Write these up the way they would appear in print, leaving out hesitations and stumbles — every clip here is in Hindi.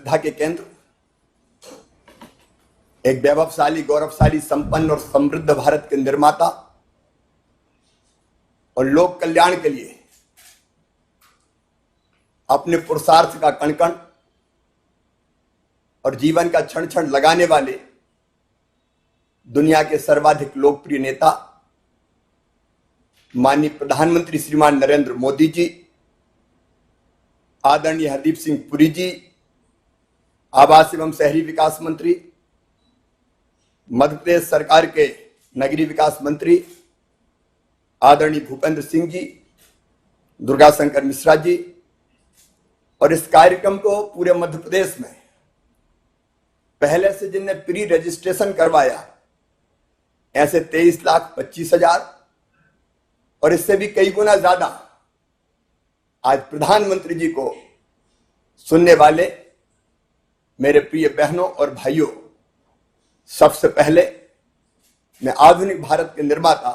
श्रद्धा के केंद्र, एक वैभवशाली, गौरवशाली, संपन्न और समृद्ध भारत के निर्माता और लोक कल्याण के लिए अपने पुरुषार्थ का कण कण और जीवन का क्षण क्षण लगाने वाले दुनिया के सर्वाधिक लोकप्रिय नेता माननीय प्रधानमंत्री श्रीमान नरेंद्र मोदी जी, आदरणीय हरदीप सिंह पुरी जी, आवास एवं शहरी विकास मंत्री, मध्य प्रदेश सरकार के नगरीय विकास मंत्री आदरणीय भूपेंद्र सिंह जी, दुर्गा शंकर मिश्रा जी, और इस कार्यक्रम को पूरे मध्य प्रदेश में पहले से जिनने प्री रजिस्ट्रेशन करवाया ऐसे 23,25,000 और इससे भी कई गुना ज्यादा आज प्रधानमंत्री जी को सुनने वाले मेरे प्रिय बहनों और भाइयों, सबसे पहले मैं आधुनिक भारत के निर्माता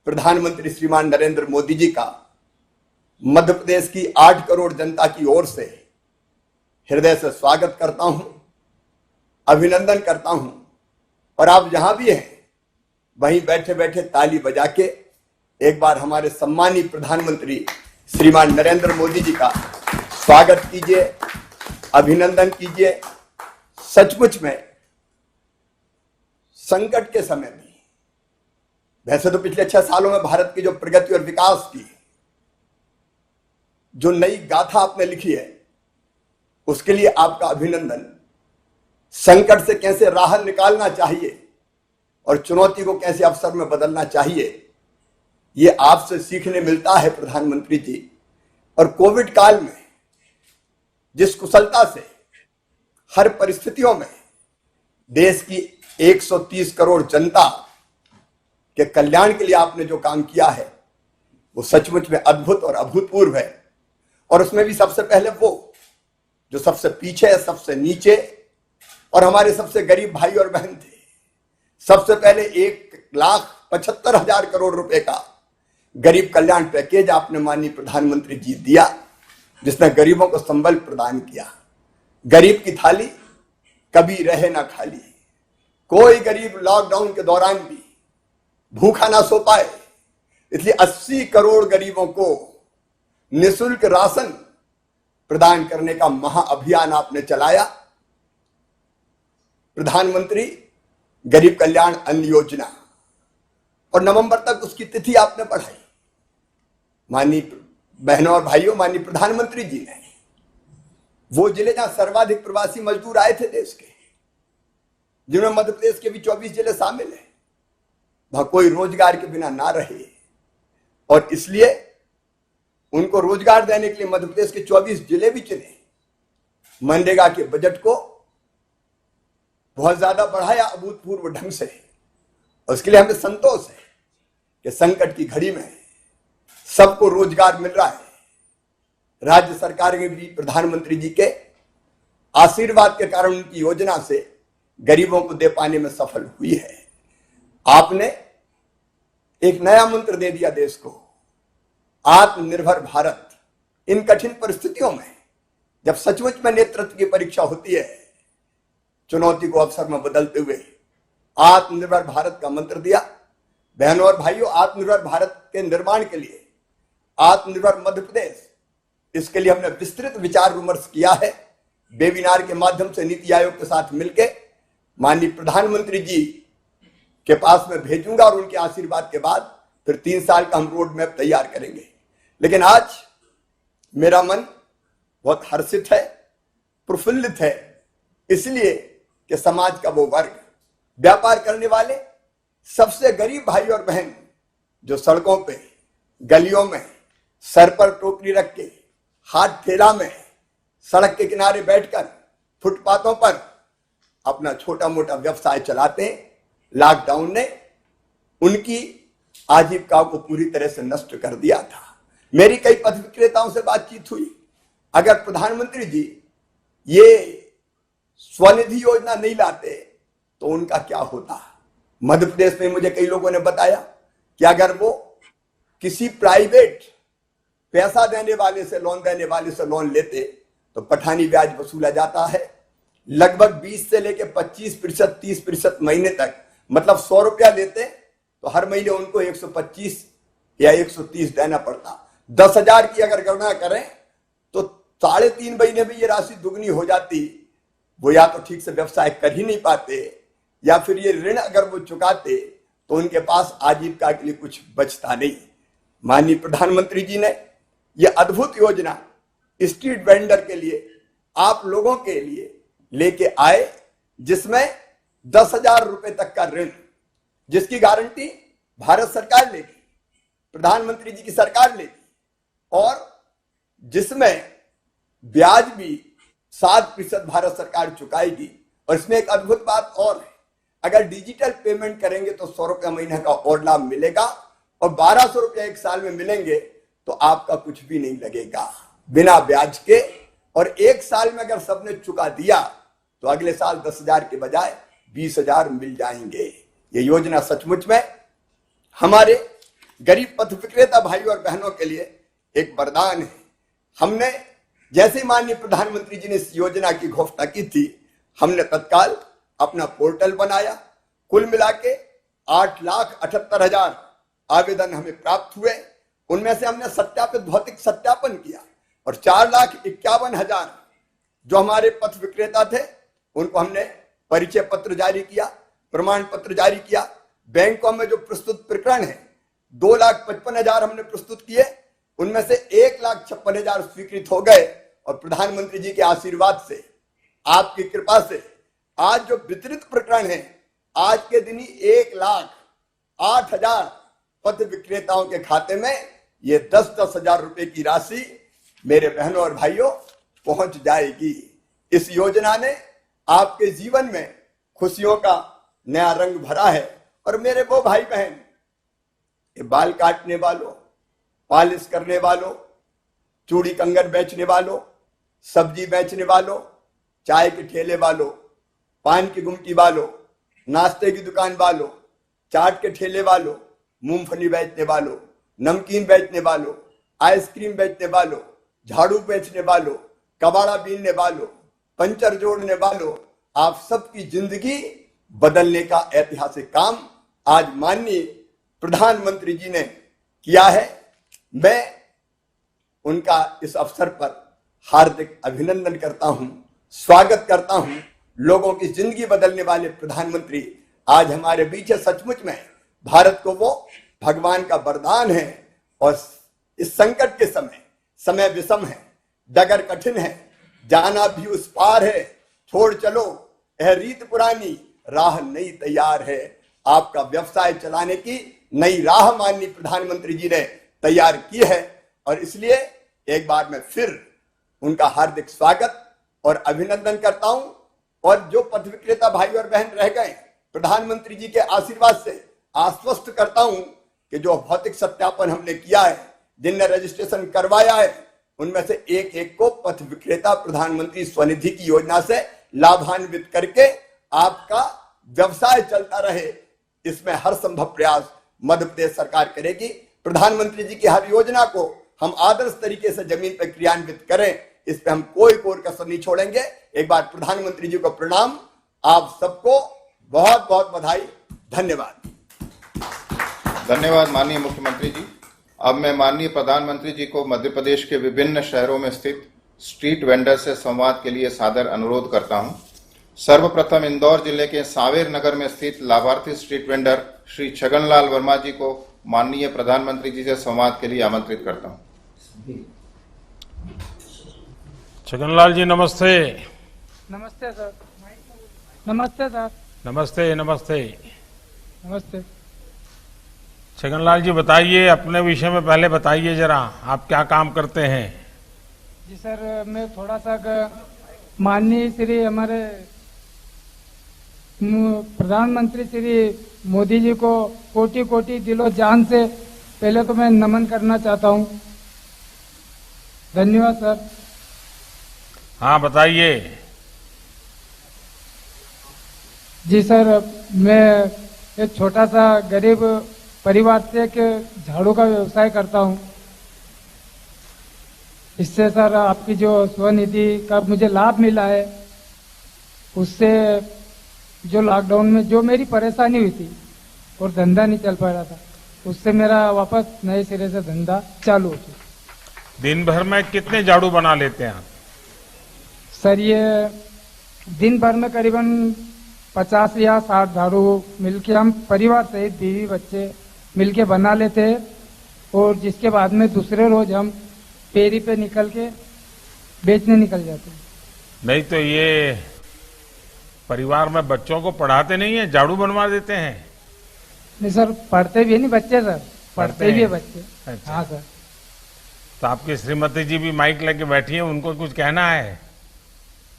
प्रधानमंत्री श्रीमान नरेंद्र मोदी जी का मध्य प्रदेश की 8 करोड़ जनता की ओर से हृदय से स्वागत करता हूं, अभिनंदन करता हूं। और आप जहां भी हैं वहीं बैठे बैठे ताली बजा के एक बार हमारे सम्मानीय प्रधानमंत्री श्रीमान नरेंद्र मोदी जी का स्वागत कीजिए, अभिनंदन कीजिए। सचमुच में संकट के समय भी, वैसे तो पिछले 6 सालों में भारत की जो प्रगति और विकास की जो नई गाथा आपने लिखी है, उसके लिए आपका अभिनंदन। संकट से कैसे राह निकालना चाहिए और चुनौती को कैसे अवसर में बदलना चाहिए, ये आपसे सीखने मिलता है प्रधानमंत्री जी। और कोविड काल में जिस कुशलता से हर परिस्थितियों में देश की 130 करोड़ जनता के कल्याण के लिए आपने जो काम किया है, वो सचमुच में अद्भुत और अभूतपूर्व है। और उसमें भी सबसे पहले वो जो सबसे पीछे, सबसे नीचे और हमारे सबसे गरीब भाई और बहन थे, सबसे पहले 1,75,000 करोड़ रुपए का गरीब कल्याण पैकेज आपने माननीय प्रधानमंत्री जी दिया, जिसने गरीबों को संबल प्रदान किया। गरीब की थाली कभी रहे ना खाली। कोई गरीब लॉकडाउन के दौरान भी भूखा ना सो पाए, इसलिए 80 करोड़ गरीबों को निःशुल्क राशन प्रदान करने का महाअभियान आपने चलाया। प्रधानमंत्री गरीब कल्याण अन्न योजना, और नवंबर तक उसकी तिथि आपने बढ़ाई। माननीय बहनों और भाइयों, माननीय प्रधानमंत्री जी ने वो जिले जहां सर्वाधिक प्रवासी मजदूर आए थे देश के, जिनमें मध्य प्रदेश के भी 24 जिले शामिल हैं, वहां कोई रोजगार के बिना ना रहे, और इसलिए उनको रोजगार देने के लिए मध्य प्रदेश के 24 जिले भी चुने। मनरेगा के बजट को बहुत ज्यादा बढ़ाया अभूतपूर्व ढंग से, और उसके लिए हमें संतोष है कि संकट की घड़ी में सबको रोजगार मिल रहा है। राज्य सरकार के भी प्रधानमंत्री जी के आशीर्वाद के कारण उनकी योजना से गरीबों को दे पाने में सफल हुई है। आपने एक नया मंत्र दे दिया देश को, आत्मनिर्भर भारत। इन कठिन परिस्थितियों में जब सचमुच में नेतृत्व की परीक्षा होती है, चुनौती को अवसर में बदलते हुए आत्मनिर्भर भारत का मंत्र दिया। बहनों और भाइयों, आत्मनिर्भर भारत के निर्माण के लिए आत्मनिर्भर मध्य प्रदेश, इसके लिए हमने विस्तृत विचार विमर्श किया है। वेबिनार के माध्यम से नीति आयोग के साथ मिलकर माननीय प्रधानमंत्री जी के पास में भेजूंगा, और उनके आशीर्वाद के बाद फिर 3 साल का हम रोड मैप तैयार करेंगे। लेकिन आज मेरा मन बहुत हर्षित है, प्रफुल्लित है, इसलिए कि समाज का वो वर्ग, व्यापार करने वाले सबसे गरीब भाई और बहन, जो सड़कों पे, गलियों में सर पर टोकरी रख के, हाथ ठेला में, सड़क के किनारे बैठकर, फुटपाथों पर अपना छोटा मोटा व्यवसाय चलाते हैं, लॉकडाउन ने उनकी आजीविका को पूरी तरह से नष्ट कर दिया था। मेरी कई पथ विक्रेताओं से बातचीत हुई, अगर प्रधानमंत्री जी ये स्वनिधि योजना नहीं लाते तो उनका क्या होता। मध्य प्रदेश में मुझे कई लोगों ने बताया कि अगर वो किसी प्राइवेट पैसा देने वाले से, लोन देने वाले से लोन लेते तो पठानी ब्याज वसूला जाता है। लगभग 20 से लेकर 25%, 30% महीने तक, मतलब 100 रुपया लेते तो हर महीने उनको 125 या 130 देना पड़ता। 10,000 की अगर गणना करें तो 3.5 महीने में ये राशि दुगनी हो जाती। वो या तो ठीक से व्यवसाय कर ही नहीं पाते, या फिर ये ऋण अगर वो चुकाते तो उनके पास आजीविका के लिए कुछ बचता नहीं। माननीय प्रधानमंत्री जी ने यह अद्भुत योजना स्ट्रीट वेंडर के लिए, आप लोगों के लिए लेके आए, जिसमें 10,000 रुपए तक का ऋण, जिसकी गारंटी भारत सरकार लेगी, प्रधानमंत्री जी की सरकार लेगी, और जिसमें ब्याज भी 7% भारत सरकार चुकाएगी। और इसमें एक अद्भुत बात और है, अगर डिजिटल पेमेंट करेंगे तो 100 रुपया महीने का और लाभ मिलेगा, और 1200 रुपया एक साल में मिलेंगे तो आपका कुछ भी नहीं लगेगा, बिना ब्याज के। और एक साल में अगर सबने चुका दिया तो अगले साल 10,000 के बजाय 20,000 मिल जाएंगे। ये योजना सचमुच में हमारे गरीब पथ विक्रेता भाइयों और बहनों के लिए एक वरदान है। हमने जैसे माननीय प्रधानमंत्री जी ने इस योजना की घोषणा की थी, हमने तत्काल अपना पोर्टल बनाया। कुल मिला के 8,78,000 आवेदन हमें प्राप्त हुए। उनमें से हमने सत्यापित भौतिक सत्यापन किया, और 4,51,000 जो हमारे पथ विक्रेता थे उनको हमने परिचय पत्र जारी किया, प्रमाण पत्र जारी किया। बैंकों में जो प्रस्तुत प्रकरण है 2,55,000 हमने प्रस्तुत किए, उनमें से 1,56,000 स्वीकृत हो गए। और प्रधानमंत्री जी के आशीर्वाद से, आपकी कृपा से आज जो वितरित प्रकरण है, आज के दिन ही 1,08,000 पथ विक्रेताओं के खाते में ये 10,000 रुपए की राशि मेरे बहनों और भाइयों पहुंच जाएगी। इस योजना ने आपके जीवन में खुशियों का नया रंग भरा है। और मेरे वो भाई बहन, ये बाल काटने वालों, पॉलिश करने वालों, चूड़ी कंगन बेचने वालों, सब्जी बेचने वालों, चाय के ठेले वालों, पान की गुमटी वालों, नाश्ते की दुकान वालों, चाट के ठेले वालों, मूंगफली बेचने वालों, नमकीन बेचने वालों, आइसक्रीम बेचने वालों, झाड़ू बेचने वालों, कबाड़ा बीनने वालों, पंचर जोड़ने वालों, आप सबकी जिंदगी बदलने का ऐतिहासिक काम आज माननीय प्रधानमंत्री जी ने किया है। मैं उनका इस अवसर पर हार्दिक अभिनंदन करता हूं, स्वागत करता हूं। लोगों की जिंदगी बदलने वाले प्रधानमंत्री आज हमारे बीच है। सचमुच में भारत को वो भगवान का वरदान है। और इस संकट के समय विषम है, डगर कठिन है, जाना भी उस पार है, छोड़ चलो यह रीत पुरानी, राह नई तैयार है। आपका व्यवसाय चलाने की नई राह माननीय प्रधानमंत्री जी ने तैयार की है। और इसलिए एक बार मैं फिर उनका हार्दिक स्वागत और अभिनंदन करता हूं। और जो पथ विक्रेता भाई और बहन रह गए, प्रधानमंत्री जी के आशीर्वाद से आश्वस्त करता हूं कि जो भौतिक सत्यापन हमने किया है, जिनने रजिस्ट्रेशन करवाया है, उनमें से एक एक को पथ विक्रेता प्रधानमंत्री स्वनिधि की योजना से लाभान्वित करके आपका व्यवसाय चलता रहे, इसमें हर संभव प्रयास मध्य प्रदेश सरकार करेगी। प्रधानमंत्री जी की हर योजना को हम आदर्श तरीके से जमीन पर क्रियान्वित करें, इस पे हम कोई कोर कसर नहीं छोड़ेंगे। एक बार प्रधानमंत्री जी को प्रणाम, आप सबको बहुत बहुत बधाई, धन्यवाद। धन्यवाद माननीय मुख्यमंत्री जी। अब मैं माननीय प्रधानमंत्री जी को मध्य प्रदेश के विभिन्न शहरों में स्थित स्ट्रीट वेंडर से संवाद के लिए सादर अनुरोध करता हूं। सर्वप्रथम इंदौर जिले के सांवेर नगर में स्थित लाभार्थी स्ट्रीट वेंडर श्री छगनलाल वर्मा जी को माननीय प्रधानमंत्री जी से संवाद के लिए आमंत्रित करता हूं। छगनलाल जी नमस्ते। नमस्ते सर। नमस्ते सर। नमस्ते नमस्ते नमस्ते। छगनलाल जी बताइए, अपने विषय में पहले बताइए जरा, आप क्या काम करते हैं? जी सर, मैं थोड़ा सा माननीय श्री हमारे प्रधानमंत्री श्री मोदी जी को कोटि कोटि दिलो जान से पहले तो मैं नमन करना चाहता हूं। धन्यवाद सर। हाँ बताइए। जी सर, मैं एक छोटा सा गरीब परिवार से एक झाड़ू का व्यवसाय करता हूं। इससे सर आपकी जो स्वनिधि का मुझे लाभ मिला है, उससे जो लॉकडाउन में जो मेरी परेशानी हुई थी और धंधा नहीं चल पा रहा था, उससे मेरा वापस नए सिरे से धंधा चालू हो चुका। दिन भर में कितने झाड़ू बना लेते हैं आप? सर ये दिन भर में करीबन 50 या 60 झाड़ू मिलके हम परिवार सहित बीवी बच्चे मिलके बना लेते हैं, और जिसके बाद में दूसरे रोज हम फेरी पे निकल के बेचने निकल जाते हैं। नहीं तो ये परिवार में बच्चों को पढ़ाते नहीं है, झाड़ू बनवा देते हैं? नहीं सर, पढ़ते भी है नहीं बच्चे सर, पढ़ते भी है बच्चे। अच्छा। हाँ सर। तो आपकी श्रीमती जी भी माइक लेके बैठी है, उनको कुछ कहना है?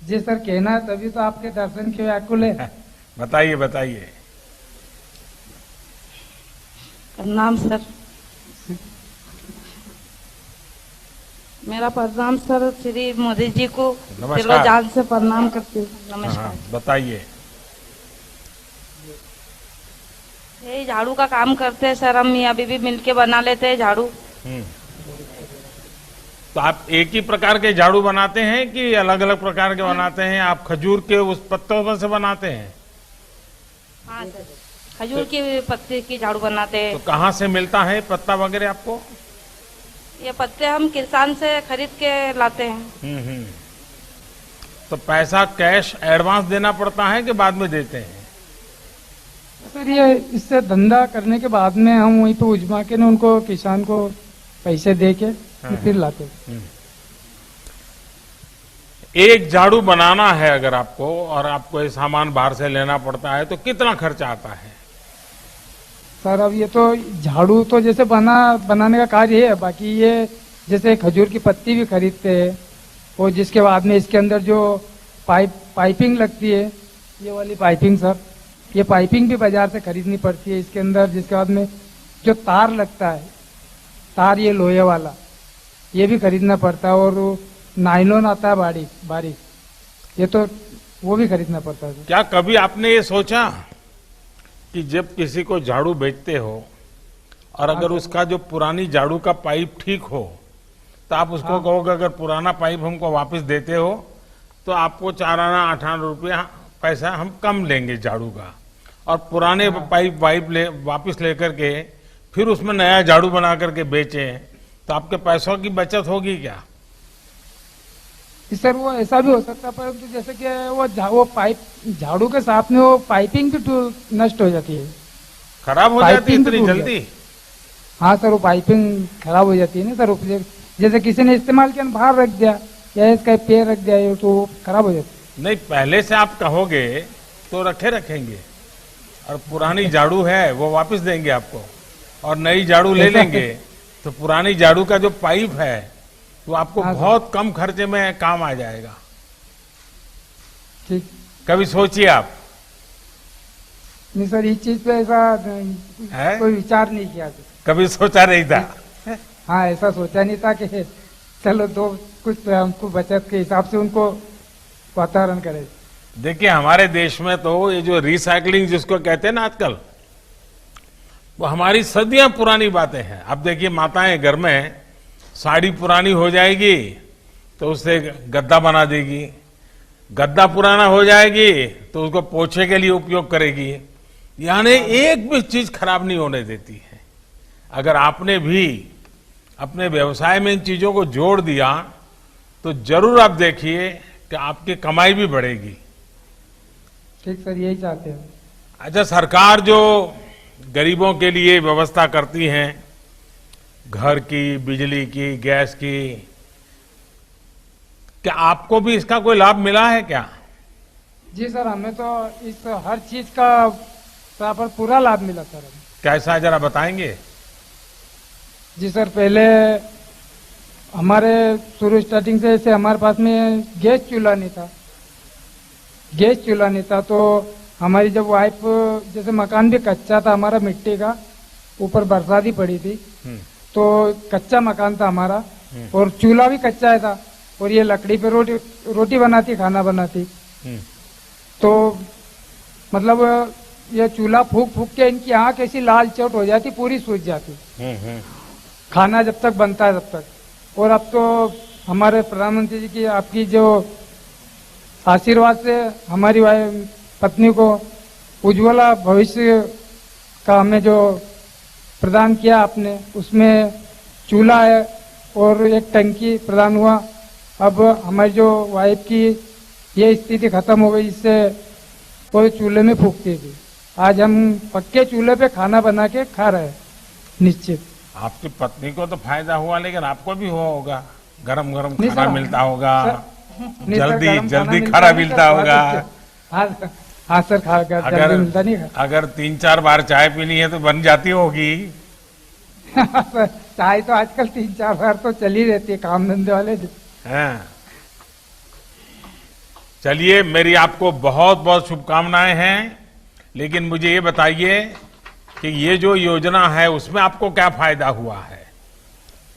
जी सर, कहना है, तभी तो आपके दर्शन के व्याकुल है। बताइए बताइए। प्रणाम सर। मेरा प्रणाम सर, श्री मोदी जी को नमस्कार। दिलो जान से प्रणाम करती हूँ। नमस्कार। हाँ, बताइए। यही झाड़ू का काम करते हैं सर, हम मियाँ बीवी मिलके बना लेते हैं झाड़ू। तो आप एक ही प्रकार के झाड़ू बनाते हैं कि अलग अलग प्रकार के बनाते हैं? आप खजूर के उस पत्तों में से बनाते हैं? हाँ सर, खजूर की पत्ते की झाड़ू बनाते हैं। तो कहाँ से मिलता है पत्ता वगैरह आपको? ये पत्ते हम किसान से खरीद के लाते हैं। तो पैसा कैश एडवांस देना पड़ता है कि बाद में देते हैं? सर ये इससे धंधा करने के बाद में हम वहीं पे उजमा के ना उनको किसान को पैसे दे के फिर लाते हैं। एक झाड़ू बनाना है अगर आपको, और आपको ये सामान बाहर से लेना पड़ता है, तो कितना खर्चा आता है? सर अब ये तो झाड़ू तो जैसे बनाने का कार्य है, बाकी ये जैसे खजूर की पत्ती भी खरीदते हैं, और जिसके बाद में इसके अंदर जो पाइपिंग लगती है, ये वाली पाइपिंग सर, ये पाइपिंग भी बाजार से खरीदनी पड़ती है इसके अंदर। जिसके बाद में जो तार लगता है, तार ये लोहे वाला, ये भी खरीदना पड़ता है, और नायलॉन आता है बारीक, ये तो वो भी खरीदना पड़ता है। क्या कभी आपने ये सोचा कि जब किसी को झाड़ू बेचते हो और अगर उसका जो पुरानी झाड़ू का पाइप ठीक हो, तो आप उसको कहोगे अगर पुराना पाइप हमको वापस देते हो तो आपको 4 आना 8 आना रुपया पैसा हम कम लेंगे झाड़ू का, और पुराने पाइप वापस लेकर के फिर उसमें नया झाड़ू बना करके बेचें, तो आपके पैसों की बचत होगी क्या? सर वो ऐसा भी हो सकता है, परंतु जैसे कि वो पाइप झाड़ू के साथ में वो पाइपिंग भी नष्ट हो जाती है, खराब हो जाती है इतनी जल्दी? हाँ सर, वो पाइपिंग खराब हो जाती है ना सर। जैसे किसी ने इस्तेमाल किया, बाहर रख दिया या इसका पैर रख दिया, तो खराब हो जाती है। नहीं, पहले से आप कहोगे तो रखेंगे, और पुरानी झाड़ू है वो वापस देंगे आपको, और नई झाड़ू ले लेंगे, तो पुरानी झाड़ू का जो पाइप है वो आपको बहुत कम खर्चे में काम आ जाएगा। ठीक। कभी सोचिए आप? नहीं सर, इस चीज पे ऐसा कोई विचार नहीं किया सर। कभी सोचा नहीं था? हाँ, ऐसा सोचा नहीं था कि चलो कुछ हमको बचत के हिसाब से उनको वातावरण करे। देखिए हमारे देश में तो ये जो रिसाइकलिंग जिसको कहते हैं ना आजकल, वो हमारी सदियां पुरानी बातें हैं। अब देखिए माताएं घर में साड़ी पुरानी हो जाएगी तो उससे गद्दा बना देगी, गद्दा पुराना हो जाएगी तो उसको पोछे के लिए उपयोग करेगी, यानी एक भी चीज खराब नहीं होने देती है। अगर आपने भी अपने व्यवसाय में इन चीजों को जोड़ दिया तो जरूर आप देखिए कि आपकी कमाई भी बढ़ेगी। ठीक सर, यही चाहते हैं। अच्छा, सरकार जो गरीबों के लिए व्यवस्था करती हैं, घर की, बिजली की, गैस की, क्या आपको भी इसका कोई लाभ मिला है क्या? जी सर, हमें तो इस हर चीज का बराबर पूरा लाभ मिला सर। कैसा, जरा बताएंगे? जी सर, पहले हमारे शुरू स्टार्टिंग से ऐसे हमारे पास में गैस चूल्हा नहीं था, तो हमारी जब वाइफ, जैसे मकान भी कच्चा था हमारा, मिट्टी का, ऊपर बरसात ही पड़ी थी, तो कच्चा मकान था हमारा, और चूल्हा भी कच्चा था, और ये लकड़ी पे रोटी बनाती, खाना बनाती, तो मतलब ये चूल्हा फूक फूक के इनकी आंख ऐसी लाल चोट हो जाती, पूरी सूज जाती, खाना जब तक बनता है तब तक। और अब तो हमारे प्रधानमंत्री जी की आपकी जो आशीर्वाद से हमारी पत्नी को उज्ज्वला भविष्य का हमें जो प्रदान किया आपने, उसमें चूल्हा है और एक टंकी प्रदान हुआ। अब हमारी जो वाइफ की ये स्थिति खत्म हो गई, इससे कोई चूल्हे में फूकती थी। आज हम पक्के चूल्हे पे खाना बना के खा रहे हैं निश्चित। आपकी पत्नी को तो फायदा हुआ, लेकिन आपको भी हुआ होगा। गरम गरम नहीं खाना सर, मिलता होगा, नहीं सर, जल्दी गरम जल्दी खाना खाना नहीं मिलता सर, होगा। हाँ सर, खा जल्दी मिलता नहीं है। अगर 3-4 बार चाय पीनी है तो बन जाती होगी। सर, चाय तो आजकल 3-4 बार तो चली रहती है काम धंधे वाले। हाँ। चलिए, मेरी आपको बहुत बहुत शुभकामनाएं हैं, लेकिन मुझे ये बताइए कि ये जो योजना है उसमें आपको क्या फायदा हुआ है?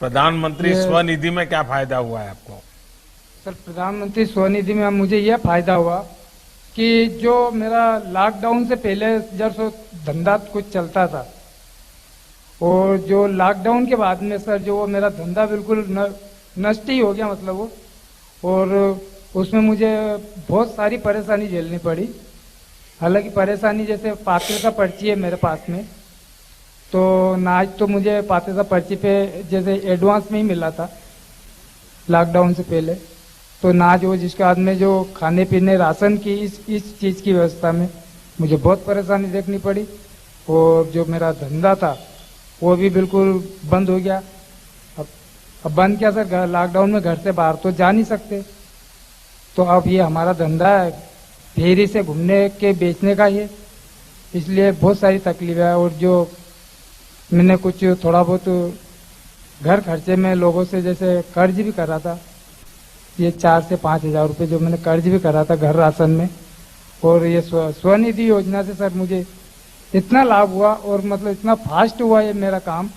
प्रधानमंत्री स्वनिधि में क्या फायदा हुआ है आपको? सर, प्रधानमंत्री स्वनिधि में मुझे यह फायदा हुआ कि जो मेरा लॉकडाउन से पहले जब धंधा कुछ चलता था, और जो लॉकडाउन के बाद में सर जो मेरा धंधा बिल्कुल नष्ट ही हो गया, मतलब वो, और उसमें मुझे बहुत सारी परेशानी झेलनी पड़ी। हालांकि परेशानी जैसे पात्रता पर्ची है मेरे पास में, तो नाज तो मुझे पात्रता पर्ची पे जैसे एडवांस में ही मिला था लॉकडाउन से पहले, तो नाज वो जिसके बाद में जो खाने पीने राशन की इस चीज़ की व्यवस्था में मुझे बहुत परेशानी देखनी पड़ी। और जो मेरा धंधा था वो भी बिल्कुल बंद हो गया। अब बंद क्या सर, लॉकडाउन में घर से बाहर तो जा नहीं सकते, तो अब ये हमारा धंधा है फेरी से घूमने के बेचने का ही, इसलिए बहुत सारी तकलीफ है। और जो मैंने कुछ थोड़ा बहुत घर खर्चे में लोगों से जैसे कर्ज भी करा था, ये 4 से 5 हजार रुपये जो मैंने कर्ज भी करा था घर राशन में। और ये स्वनिधि योजना से सर मुझे इतना लाभ हुआ, और मतलब इतना फास्ट हुआ ये मेरा काम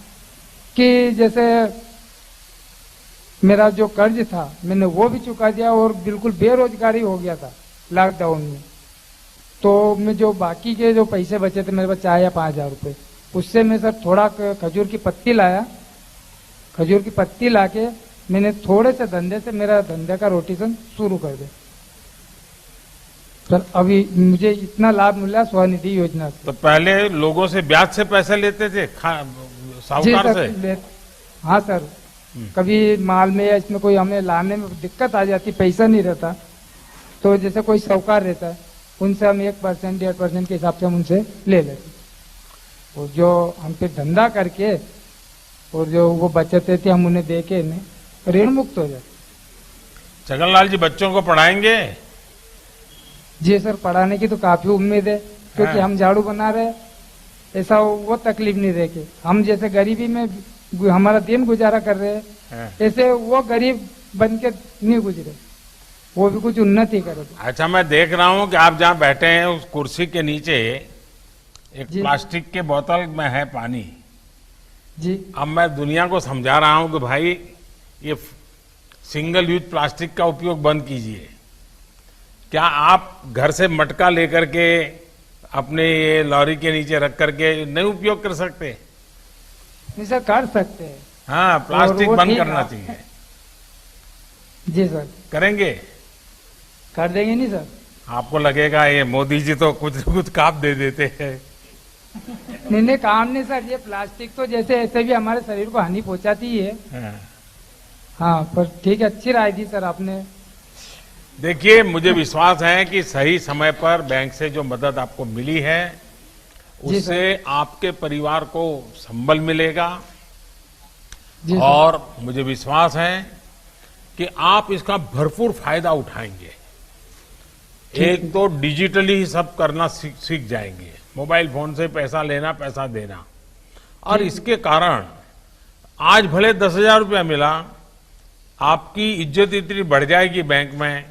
कि जैसे मेरा जो कर्ज था मैंने वो भी चुका दिया, और बिल्कुल बेरोजगारी हो गया था लॉकडाउन में। तो मैं जो बाकी के जो पैसे बचे थे मेरे पास 4 या 5 हजार रुपये, उससे मैं सर थोड़ा खजूर की पत्ती लाया। खजूर की पत्ती लाके मैंने थोड़े से धंधे से मेरा धंधे का रोटेशन शुरू कर दिया सर। अभी मुझे इतना लाभ मिला स्वनिधि योजना से। तो पहले लोगों से ब्याज से पैसे लेते थे साहूकार से? हाँ सर, कभी माल में या इसमें कोई हमें लाने में दिक्कत आ जाती, पैसा नहीं रहता, तो जैसे कोई साहूकार रहता है उनसे हम 1% 1.5% के हिसाब से हम उनसे ले लेते, और जो हम पे धंधा करके और जो वो बचत रहती हम उन्हें दे के ऋण मुक्त हो जाते। छगनलाल जी, बच्चों को पढ़ाएंगे? जी सर, पढ़ाने की तो काफी उम्मीद है, क्योंकि हम झाड़ू बना रहे, ऐसा वो तकलीफ नहीं देखे। हम जैसे गरीबी में हमारा दिन गुजारा कर रहे हैं, ऐसे वो गरीब बन के नहीं गुजरे, वो भी कुछ उन्नति करे। अच्छा, मैं देख रहा हूँ कि आप जहाँ बैठे हैं उस कुर्सी के नीचे एक प्लास्टिक के बोतल में है पानी जी। अब मैं दुनिया को समझा रहा हूँ कि भाई ये सिंगल यूज प्लास्टिक का उपयोग बंद कीजिए। क्या आप घर से मटका लेकर के अपने ये लॉरी के नीचे रख करके नहीं उपयोग कर सकते? नहीं सर, कर सकते हैं। हाँ, प्लास्टिक बंद करना चाहिए। जी सर, करेंगे? कर देंगे नहीं सर? आपको लगेगा ये मोदी जी तो कुछ न कुछ काम दे देते हैं। नहीं, काम नहीं सर, ये प्लास्टिक तो जैसे ऐसे भी हमारे शरीर को हानि पहुंचाती ही है। हाँ, पर ठीक है, अच्छी राय दी सर आपने। देखिए, मुझे विश्वास है कि सही समय पर बैंक से जो मदद आपको मिली है उससे आपके परिवार को संबल मिलेगा, और मुझे विश्वास है कि आप इसका भरपूर फायदा उठाएंगे। एक तो डिजिटली ही सब करना सीख जाएंगे, मोबाइल फोन से पैसा लेना, पैसा देना, और इसके कारण आज भले 10,000 रुपया मिला, आपकी इज्जत इतनी बढ़ जाएगी बैंक में।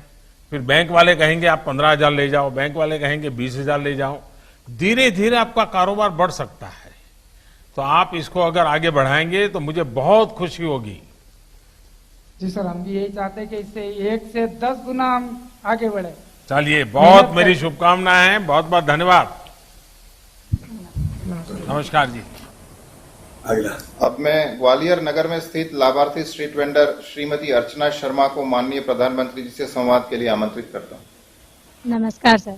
फिर बैंक वाले कहेंगे आप 15,000 ले जाओ, बैंक वाले कहेंगे 20,000 ले जाओ। धीरे धीरे आपका कारोबार बढ़ सकता है। तो आप इसको अगर आगे बढ़ाएंगे तो मुझे बहुत खुशी होगी। जी सर, हम भी यही चाहते हैं कि इससे 1 से 10 गुना हम आगे बढ़े। चलिए, बहुत मेरी शुभकामनाएं हैं। बहुत बहुत धन्यवाद। नमस्कार जी। अगला। अब मैं ग्वालियर नगर में स्थित लाभार्थी स्ट्रीट वेंडर श्रीमती अर्चना शर्मा को माननीय प्रधानमंत्री जी से संवाद के लिए आमंत्रित करता हूँ। नमस्कार सर।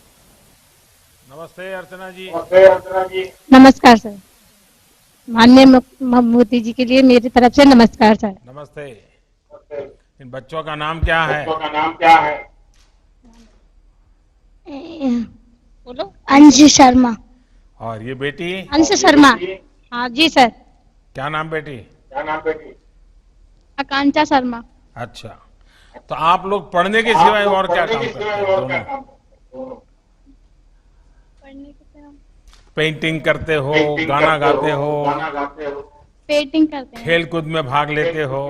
नमस्ते अर्चना जी। नमस्कार सर। माननीय मोदी जी के लिए मेरी तरफ से नमस्कार सर। नमस्ते। इन बच्चों का नाम क्या है? बोलो। अंश शर्मा। और ये बेटी? अंश शर्मा। हाँ जी सर। क्या नाम बेटी? आकांक्षा शर्मा। अच्छा, तो आप लोग पढ़ने के सिवाय और क्या काम करते हैं दोनों? पेंटिंग करते हो, गाना गाते हो, पेंटिंग करते हैं। खेल कूद में भाग लेते हो?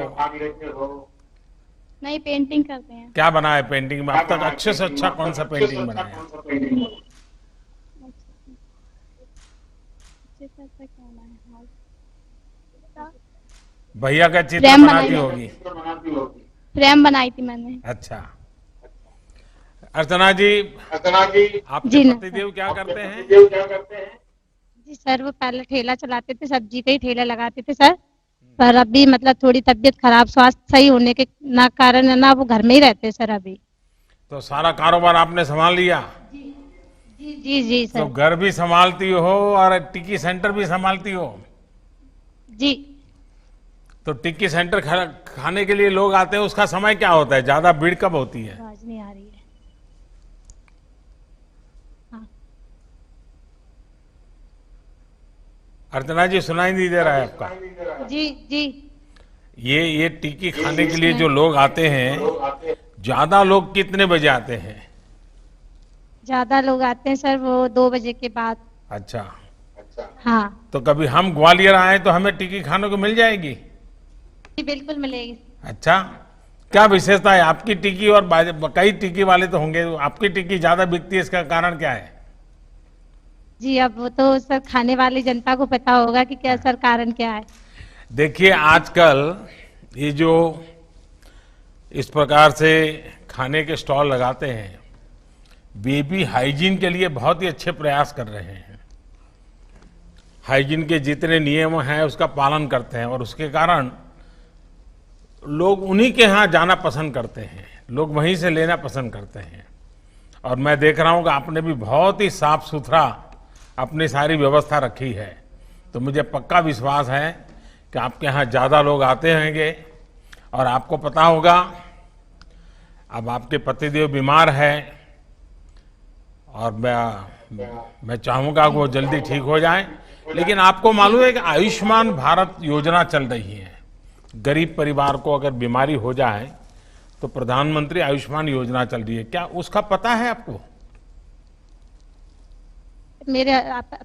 नहीं, पेंटिंग करते हैं। क्या बना है पेंटिंग में अब तक? अच्छे से अच्छा कौन सा पेंटिंग बनाया? भैया का चित्र फ्रेम बनाती बनाई। होगी। फ्रेम बनाई थी मैंने। अच्छा, अर्चना जी, आपके जी न- पतिदेव क्या करते हैं? जी सर, वो पहले ठेला चलाते थे, सब्जी का ही ठेला लगाते थे सर। पर अभी मतलब थोड़ी तबीयत खराब, स्वास्थ्य सही होने के ना कारण है ना, वो घर में ही रहते सर अभी। तो सारा कारोबार आपने संभाल लिया? जी जी जी तो सर। घर भी संभालती हो और टिक्की सेंटर भी संभालती हो? जी तो टिक्की सेंटर खाने के लिए लोग आते हैं, उसका समय क्या होता है? ज्यादा भीड़ कब होती है? आवाज नहीं आ रही है। अर्चना जी, सुनाई नहीं दे रहा है आपका? जी जी। ये टिक्की खाने के लिए जो लोग आते हैं, ज्यादा लोग कितने बजे आते हैं? ज्यादा लोग आते हैं सर वो 2 बजे के बाद। अच्छा, हाँ तो कभी हम ग्वालियर आए तो हमें टिक्की खाने को मिल जाएगी? जी बिल्कुल मिलेगी। अच्छा, क्या विशेषता है आपकी टिक्की और कई टिक्की वाले तो होंगे, आपकी टिक्की ज्यादा बिकती है, इसका कारण क्या है? जी अब वो तो सर खाने वाली जनता को पता होगा कि क्या सर कारण क्या है। देखिए, आजकल ये जो इस प्रकार से खाने के स्टॉल लगाते हैं, वे भी हाइजीन के लिए बहुत ही अच्छे प्रयास कर रहे हैं। हाइजीन के जितने नियम हैं उसका पालन करते हैं और उसके कारण लोग उन्हीं के यहाँ जाना पसंद करते हैं, लोग वहीं से लेना पसंद करते हैं। और मैं देख रहा हूँ कि आपने भी बहुत ही साफ सुथरा अपनी सारी व्यवस्था रखी है, तो मुझे पक्का विश्वास है कि आपके यहाँ ज़्यादा लोग आते होंगे। और आपको पता होगा, अब आपके पतिदेव बीमार है और मैं चाहूँगा कि वो जल्दी ठीक हो जाए। लेकिन आपको मालूम है कि आयुष्मान भारत योजना चल रही है। गरीब परिवार को अगर बीमारी हो जाए तो प्रधानमंत्री आयुष्मान योजना चल रही है, क्या उसका पता है आपको? मेरे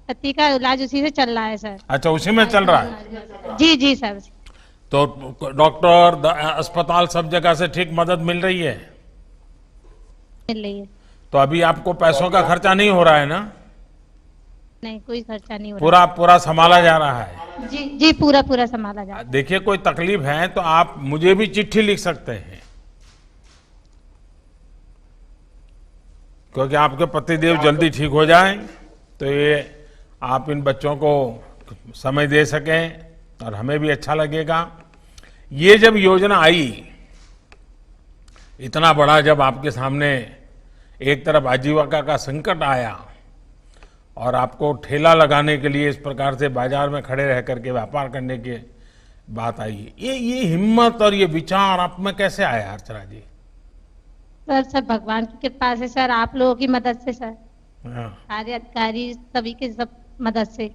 पति का इलाज उसी से चल रहा है सर। अच्छा, उसी में चल रहा है? जी जी सर। तो डॉक्टर, अस्पताल सब जगह से ठीक मदद मिल रही है? मिल रही है। तो अभी आपको पैसों का खर्चा नहीं हो रहा है ना? नहीं, कोई खर्चा नहीं हो रहा। पूरा संभाला जा रहा है? जी जी, पूरा संभाला जा रहा है। देखिए, कोई तकलीफ है तो आप मुझे भी चिट्ठी लिख सकते हैं, क्योंकि आपके पतिदेव जल्दी ठीक हो जाएं तो ये आप इन बच्चों को समय दे सकें और हमें भी अच्छा लगेगा। ये जब योजना आई, इतना बड़ा जब आपके सामने एक तरफ आजीविका का संकट आया और आपको ठेला लगाने के लिए इस प्रकार से बाजार में खड़े रह करके व्यापार करने की बात आई, ये हिम्मत और ये विचार आप में कैसे आया अर्चना जी? सर सब भगवान की कृपा से सर, आप लोगों की मदद से सर, हाँ। सारे अधिकारी सभी के सब मदद से।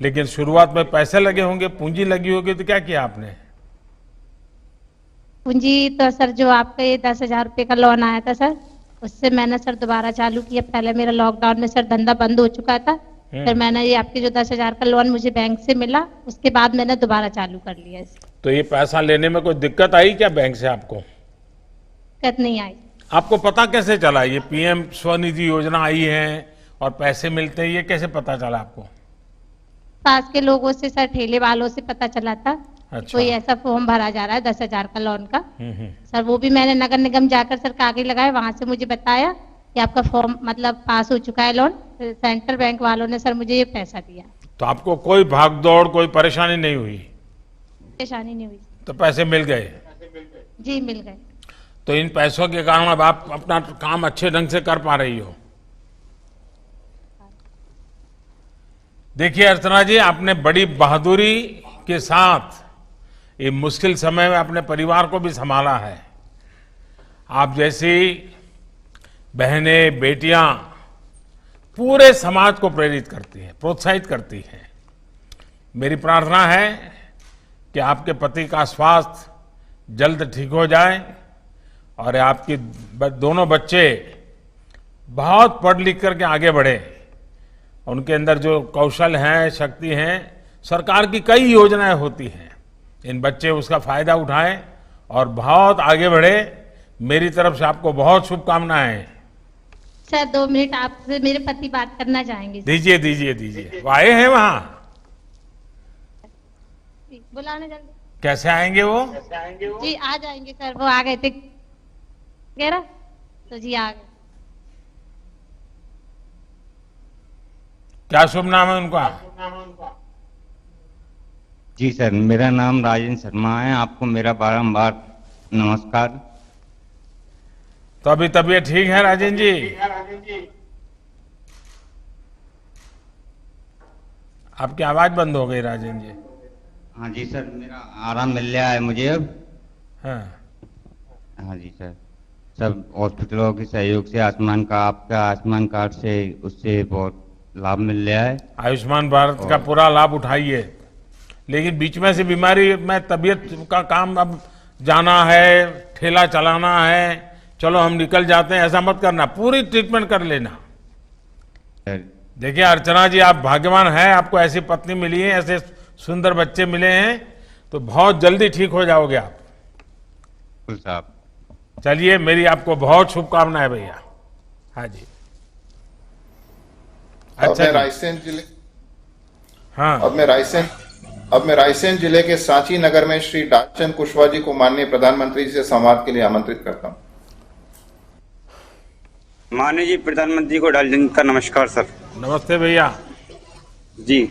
लेकिन शुरुआत में पैसे लगे होंगे, पूंजी लगी होगी, तो क्या किया आपने? पूंजी तो सर जो आपका ये 10,000 रुपये का लोन आया था सर, उससे मैंने सर दोबारा चालू किया। पहले मेरा लॉकडाउन में सर धंधा बंद हो चुका था, फिर मैंने ये आपके जो 10,000 का लोन मुझे बैंक से मिला, उसके बाद मैंने दोबारा चालू कर लिया इसे। तो ये पैसा लेने में कोई दिक्कत आई क्या बैंक से आपको? दिक्कत नहीं आई। आपको पता कैसे चला ये पीएम स्वनिधि योजना आई है और पैसे मिलते हैं, ये कैसे पता चला आपको? पास के लोगों से सर, ठेले वालों से पता चला था। अच्छा। कोई ऐसा फॉर्म भरा जा रहा है 10,000 का लोन का। सर वो भी मैंने नगर निगम जाकर सर कागज लगाए, वहां से मुझे बताया कि आपका फॉर्म मतलब पास हो चुका है लोन। सेंट्रल बैंक वालों ने सर मुझे ये पैसा दिया। तो आपको कोई भागदौड़, कोई परेशानी नहीं हुई? परेशानी नहीं हुई। तो पैसे मिल गए? जी मिल गए। तो इन पैसों के कारण अब आप अपना काम अच्छे ढंग से कर पा रही हो। देखिए अर्चना जी, आपने बड़ी बहादुरी के साथ ये मुश्किल समय में अपने परिवार को भी संभाला है। आप जैसी बहनें, बेटियां पूरे समाज को प्रेरित करती हैं, प्रोत्साहित करती हैं। मेरी प्रार्थना है कि आपके पति का स्वास्थ्य जल्द ठीक हो जाए और आपके दोनों बच्चे बहुत पढ़ लिख करके आगे बढ़े। उनके अंदर जो कौशल हैं, शक्ति हैं, सरकार की कई योजनाएं होती हैं, इन बच्चे उसका फायदा उठाएं और बहुत आगे बढ़े। मेरी तरफ से आपको बहुत शुभकामनाएं। सर 2 मिनट आपसे मेरे पति बात करना चाहेंगे। दीजिए दीजिए दीजिए, वो आए हैं वहां? बुलाने जल्दी। कैसे आएंगे वो? जी आ जाएंगे सर, वो आ गए थे वगैरह, तो जी आ गए। क्या शुभ नाम है उनका? जी सर, मेरा नाम राजेंद्र शर्मा है। आपको मेरा बारंबार नमस्कार। तो अभी तबीयत ठीक है राजेंद्र जी? आपकी आवाज बंद हो गई राजेंद्र जी। हाँ जी सर, मेरा आराम मिल रहा है मुझे अब। हाँ हाँ जी सर, सब हॉस्पिटलों के सहयोग से, आपका आयुष्मान कार्ड से, उससे बहुत लाभ मिल रहा है। आयुष्मान भारत का पूरा लाभ उठाइए, लेकिन बीच में से बीमारी में तबीयत का काम अब जाना है, ठेला चलाना है, चलो हम निकल जाते हैं, ऐसा मत करना, पूरी ट्रीटमेंट कर लेना। सर देखिए अर्चना जी, आप भाग्यवान हैं, आपको ऐसी पत्नी मिली है, ऐसे सुंदर बच्चे मिले हैं, तो बहुत जल्दी ठीक हो जाओगे आप। बिल्कुल साहब। चलिए, मेरी आपको बहुत शुभकामनाएं भैया। हाँ जी। अच्छा, जी। रायसेन जिले हाँ, अब मैं रायसेन जिले के सांची नगर में श्री डालचंद कुशवाहा जी को माननीय प्रधानमंत्री जी से संवाद के लिए आमंत्रित करता हूं। माननीय जी प्रधानमंत्री को डालचंद का नमस्कार सर। नमस्ते भैया। जी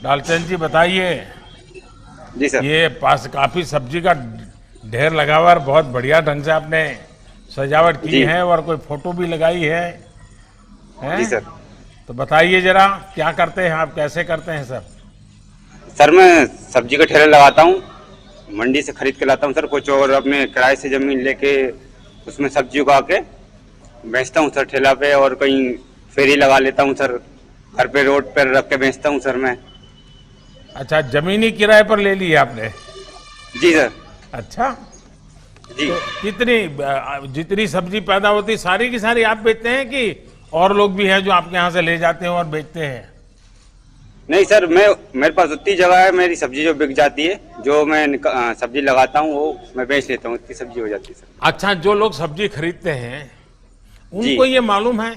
डालचंद जी बताइए, जी सर। ये पास काफी सब्जी का ढेर लगा हुआ है, बहुत बढ़िया ढंग से आपने सजावट की जी। है और कोई फोटो भी लगाई है, हैं? जी सर। तो बताइए जरा, क्या करते हैं आप, कैसे करते हैं सर? सर मैं सब्जी का ठेला लगाता हूँ, मंडी से खरीद के लाता हूँ सर कुछ, और अपने किराए से जमीन लेके उसमें सब्जी उगा के बेचता हूँ सर ठेला पे, और कहीं फेरी लगा लेता हूँ सर, घर पे रोड पर रख के बेचता हूँ सर मैं। अच्छा, जमीनी किराए पर ले ली है आपने? जी सर। अच्छा, जी कितनी जितनी सब्जी पैदा होती सारी की सारी आप बेचते हैं कि और लोग भी हैं जो आपके यहाँ से ले जाते हैं और बेचते हैं? नहीं सर, मेरे पास उतनी जगह है, मेरी सब्जी जो बिक जाती है, जो मैं सब्जी लगाता हूँ वो मैं बेच लेता हूँ, इतनी सब्जी हो जाती है सर। अच्छा, जो लोग सब्जी खरीदते हैं उनको ये मालूम है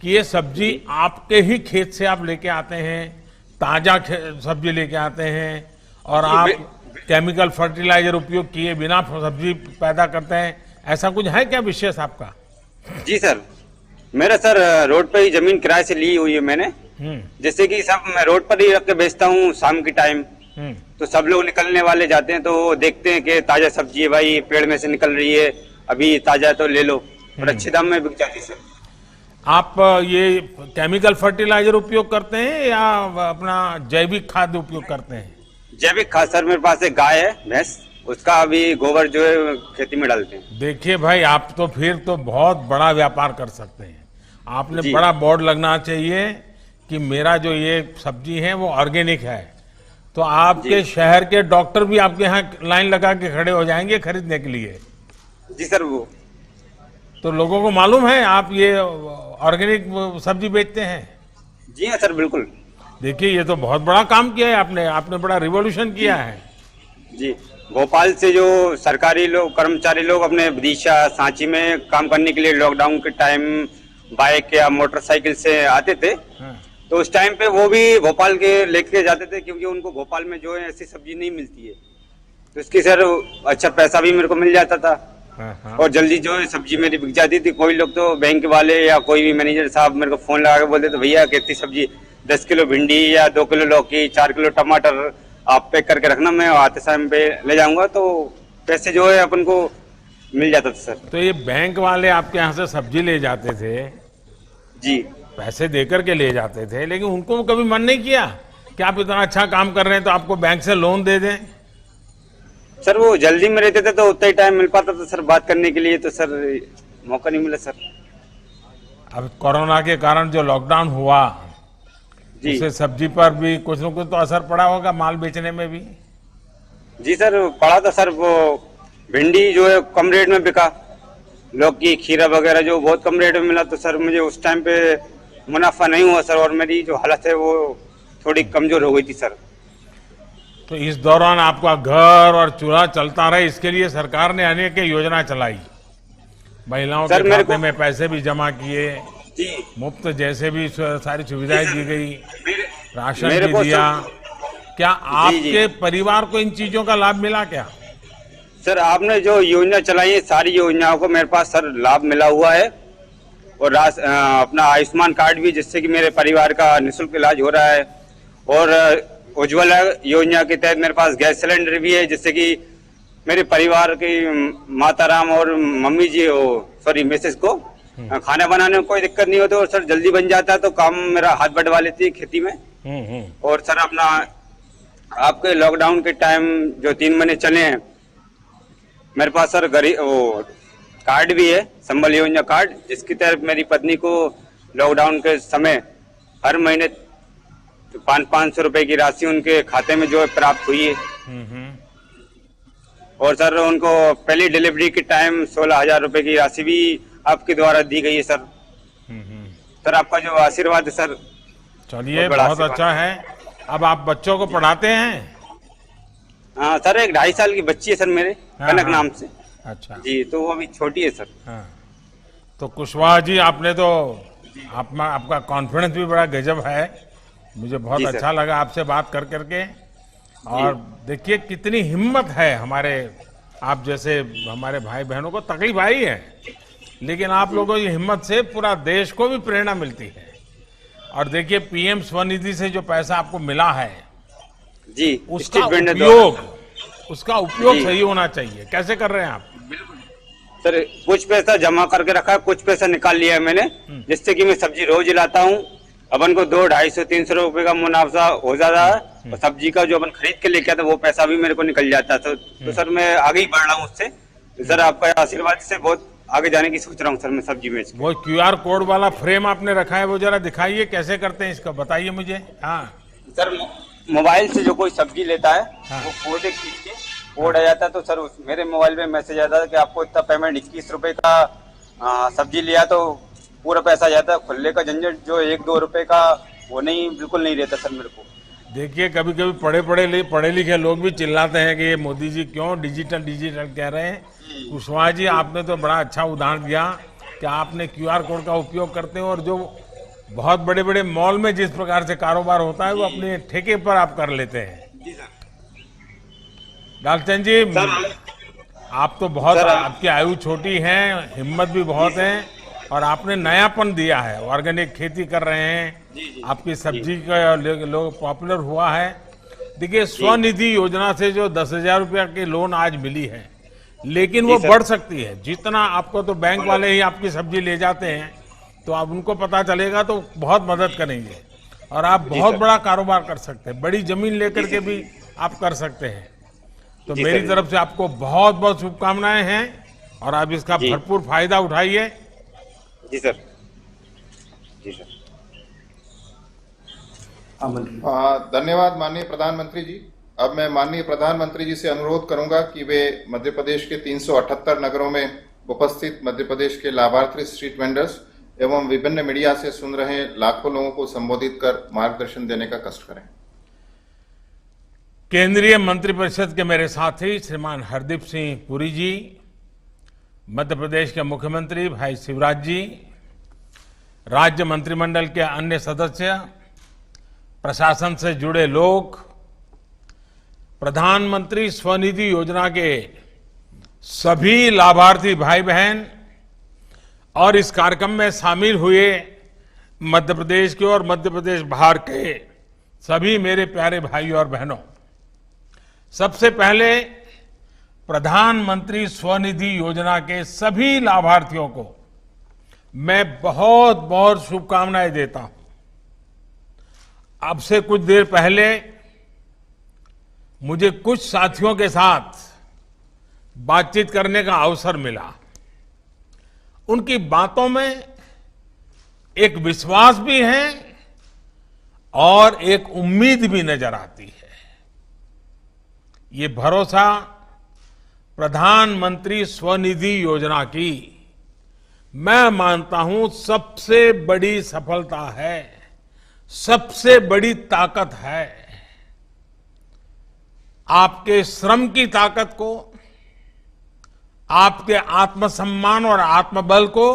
कि ये सब्जी आपके ही खेत से आप लेके आते हैं, ताजा सब्जी लेके आते हैं, और आप केमिकल फर्टिलाइजर उपयोग किए बिना सब्जी पैदा करते हैं, ऐसा कुछ है क्या विशेष आपका? जी सर, मेरा सर रोड पे ही जमीन किराए से ली हुई है मैंने, जैसे कि सब मैं रोड पर ही रख के बेचता हूँ शाम के टाइम, तो सब लोग निकलने वाले जाते हैं तो वो देखते हैं कि ताजा सब्जी है भाई, पेड़ में से निकल रही है, अभी ताजा है तो ले लो, और अच्छे दाम में बिक जाती है सर। आप ये केमिकल फर्टिलाइजर उपयोग करते हैं या अपना जैविक खाद उपयोग करते हैं? जैविक खाद सर, मेरे पास एक गाय है भैंस, उसका अभी गोबर जो है खेती में डालते हैं। देखिए भाई, आप तो फिर तो बहुत बड़ा व्यापार कर सकते हैं। आपने बड़ा बोर्ड लगना चाहिए कि मेरा जो ये सब्जी है वो ऑर्गेनिक है, तो आपके शहर के डॉक्टर भी आपके यहाँ लाइन लगा के खड़े हो जाएंगे खरीदने के लिए। जी सर। वो तो लोगों को मालूम है आप ये ऑर्गेनिक सब्जी बेचते हैं? जी हाँ सर, बिल्कुल। देखिए, ये तो बहुत बड़ा काम किया है आपने बड़ा रिवॉल्यूशन किया है। जी, भोपाल से जो सरकारी लोग, कर्मचारी लोग अपने विदिशा, सांची में काम करने के लिए लॉकडाउन के टाइम बाइक या मोटरसाइकिल से आते थे, तो उस टाइम पे वो भी भोपाल के लेके जाते थे, क्योंकि उनको भोपाल में जो है ऐसी सब्जी नहीं मिलती है, तो इसकी सर अच्छा पैसा भी मेरे को मिल जाता था, हाँ। और जल्दी जो है सब्जी मेरी बिक जाती थी। कोई लोग तो बैंक वाले या कोई भी मैनेजर साहब मेरे को फोन लगा के बोलते थे, भैया कितनी सब्जी, 10 किलो भिंडी या 2 किलो लौकी, 4 किलो टमाटर आप पैक करके रखना, मैं आते समय पे ले जाऊंगा। तो पैसे जो है अपन को मिल जाता था सर। तो ये बैंक वाले आपके यहाँ से सब्जी ले जाते थे, जी पैसे देकर के ले जाते थे, लेकिन उनको कभी मन नहीं किया कि आप इतना अच्छा काम कर रहे हैं तो आपको बैंक से लोन दे दें? सर, वो जल्दी में रहते थे तो उतना ही टाइम मिल पाता था सर बात करने के लिए, तो सर मौका नहीं मिला सर। अब कोरोना के कारण जो लॉकडाउन हुआ, जी उससे सब्जी पर भी कुछ न कुछ तो असर पड़ा होगा, माल बेचने में भी? जी सर, पड़ा था सर। वो भिंडी जो है कम रेट में बिका, लौकी खीरा वगैरह जो बहुत कम रेट में मिला, तो सर मुझे उस टाइम पे मुनाफा नहीं हुआ सर, और मेरी जो हालत है वो थोड़ी कमजोर हो गई थी सर। तो इस दौरान आपका घर और चूल्हा चलता रहे, इसके लिए सरकार ने अनेक योजना चलाई, महिलाओं सर, के मेरे खाते को- में पैसे भी जमा किए, जी मुफ्त जैसे भी सारी सुविधाएं दी गई, राशन मेरे भी को दिया। क्या जी। आपके परिवार को इन चीजों का लाभ मिला क्या? सर, आपने जो योजना चलाई है सारी योजनाओं को मेरे पास सर लाभ मिला हुआ है, और अपना आयुष्मान कार्ड भी, जिससे कि मेरे परिवार का निःशुल्क इलाज हो रहा है। और उज्ज्वला योजना के तहत मेरे पास गैस सिलेंडर भी है, जिससे कि मेरे परिवार की माताराम और मम्मी जी सॉरी मिसेस को खाना बनाने में कोई दिक्कत नहीं होती, और सर जल्दी बन जाता है, तो काम मेरा हाथ बढ़वा लेती है खेती में। और सर अपना आपके लॉकडाउन के टाइम जो 3 महीने चले हैं, मेरे पास सर गरीब वो कार्ड भी है, संबल योजना कार्ड, जिसकी तहत मेरी पत्नी को लॉकडाउन के समय हर महीने 500 रुपए की राशि उनके खाते में जो है प्राप्त हुई है। और सर उनको पहली डिलीवरी के टाइम 16,000 रुपए की राशि भी आपके द्वारा दी गई है सर। सर आपका जो आशीर्वाद है सर, चलिए, बड़ा बहुत आशीर्वाद। अच्छा है। अब आप बच्चों को पढ़ाते हैं? हाँ सर, एक 2.5 साल की बच्ची है सर मेरे, हाँ, कनक हाँ। नाम से। अच्छा। जी, तो वो अभी छोटी है सर। हाँ। तो कुशवाहा जी, आपने तो आपका कॉन्फिडेंस भी बड़ा गजब है, मुझे बहुत जी सर। अच्छा लगा आपसे बात कर करके। और देखिए कितनी हिम्मत है हमारे, आप जैसे हमारे भाई बहनों को तकलीफ आई है, लेकिन आप लोगों की हिम्मत से पूरा देश को भी प्रेरणा मिलती है। और देखिए पीएम स्वनिधि से जो पैसा आपको मिला है, जी, उसका स्टेट बैंक उपयोग जी। सही होना चाहिए। कैसे कर रहे हैं आप? सर कुछ पैसा जमा करके रखा है, कुछ पैसा निकाल लिया है मैंने, जिससे कि मैं सब्जी रोज लाता हूँ। अपन को 200, 250, 300 रुपए का मुनाफा हो जाता है, और सब्जी का जो अपन खरीद के लेके आते हैं वो पैसा भी मेरे को निकल जाता है। तो सर मैं आगे ही बढ़ रहा हूँ उससे। तो सर आपका आशीर्वाद से बहुत आगे जाने की सोच रहा हूँ सर मैं सब्जी बेच के। वो क्यूआर कोड वाला फ्रेम आपने रखा है, वो जरा दिखाइए कैसे करते हैं इसका, बताइए मुझे। हाँ, सर मोबाइल से जो कोई सब्जी लेता है हाँ। वो फोटो खींच के कोड आ जाता है, तो सर मेरे मोबाइल में मैसेज आता है कि आपको इतना पेमेंट 21 रुपए का सब्जी लिया, तो पूरा पैसा आ जाता है। खुले का झंझट जो 1-2 रुपए का वो नहीं, बिल्कुल नहीं रहता सर मेरे को। देखिए कभी कभी पढ़े लिखे लोग भी चिल्लाते हैं कि ये मोदी जी क्यों डिजिटल कह रहे हैं। कुशवाहा जी, आपने तो बड़ा अच्छा उदाहरण दिया कि आपने क्यूआर कोड का उपयोग करते हैं, और जो बहुत बड़े बड़े मॉल में जिस प्रकार से कारोबार होता है वो अपने ठेके पर आप कर लेते हैं। लालचंद जी, आप तो बहुत, आपकी आयु छोटी है, हिम्मत भी बहुत है, और आपने नयापन दिया है, ऑर्गेनिक खेती कर रहे हैं, आपकी सब्जी का लोग पॉपुलर हुआ है। देखिए स्वनिधि योजना से जो 10,000 रुपया की लोन आज मिली है, लेकिन वो बढ़ सकती है। जितना आपको, तो बैंक वाले ही आपकी सब्जी ले जाते हैं, तो आप उनको पता चलेगा तो बहुत मदद करेंगे, और आप बहुत बड़ा कारोबार कर सकते हैं, बड़ी जमीन लेकर के भी आप कर सकते हैं। तो मेरी तरफ से आपको बहुत बहुत शुभकामनाएं हैं, और आप इसका भरपूर फायदा उठाइए। जी सर, जी सर। धन्यवाद माननीय प्रधानमंत्री जी। अब मैं माननीय प्रधानमंत्री जी से अनुरोध करूंगा कि वे मध्य प्रदेश के 378 नगरों में उपस्थित मध्य प्रदेश के लाभार्थी स्ट्रीट वेंडर्स एवं विभिन्न मीडिया से सुन रहे लाखों लोगों को संबोधित कर मार्गदर्शन देने का कष्ट करें। केंद्रीय मंत्रिपरिषद के मेरे साथी श्रीमान हरदीप सिंह पुरी जी, मध्य प्रदेश के मुख्यमंत्री भाई शिवराज जी, राज्य मंत्रिमंडल के अन्य सदस्य, प्रशासन से जुड़े लोग, प्रधानमंत्री स्वनिधि योजना के सभी लाभार्थी भाई बहन और इस कार्यक्रम में शामिल हुए मध्य प्रदेश के और मध्य प्रदेश बाहर के सभी मेरे प्यारे भाई और बहनों, सबसे पहले प्रधानमंत्री स्वनिधि योजना के सभी लाभार्थियों को मैं बहुत बहुत शुभकामनाएं देता हूं। अब से कुछ देर पहले मुझे कुछ साथियों के साथ बातचीत करने का अवसर मिला। उनकी बातों में एक विश्वास भी है और एक उम्मीद भी नजर आती है। ये भरोसा प्रधानमंत्री स्वनिधि योजना की मैं मानता हूं सबसे बड़ी सफलता है, सबसे बड़ी ताकत है। आपके श्रम की ताकत को, आपके आत्मसम्मान और आत्मबल को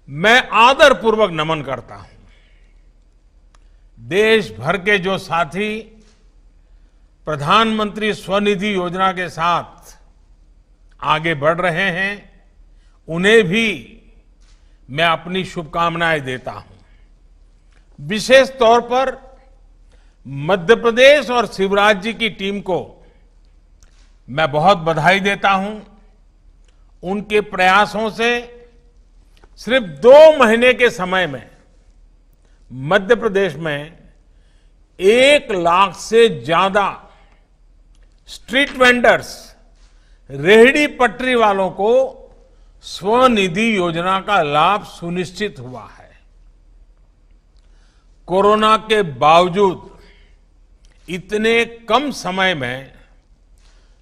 मैं आदरपूर्वक नमन करता हूं। देश भर के जो साथी प्रधानमंत्री स्वनिधि योजना के साथ आगे बढ़ रहे हैं, उन्हें भी मैं अपनी शुभकामनाएं देता हूं। विशेष तौर पर मध्य प्रदेश और शिवराज जी की टीम को मैं बहुत बधाई देता हूं। उनके प्रयासों से सिर्फ 2 महीने के समय में मध्य प्रदेश में 1 लाख से ज्यादा स्ट्रीट वेंडर्स, रेहड़ी पटरी वालों को स्वनिधि योजना का लाभ सुनिश्चित हुआ है। कोरोना के बावजूद इतने कम समय में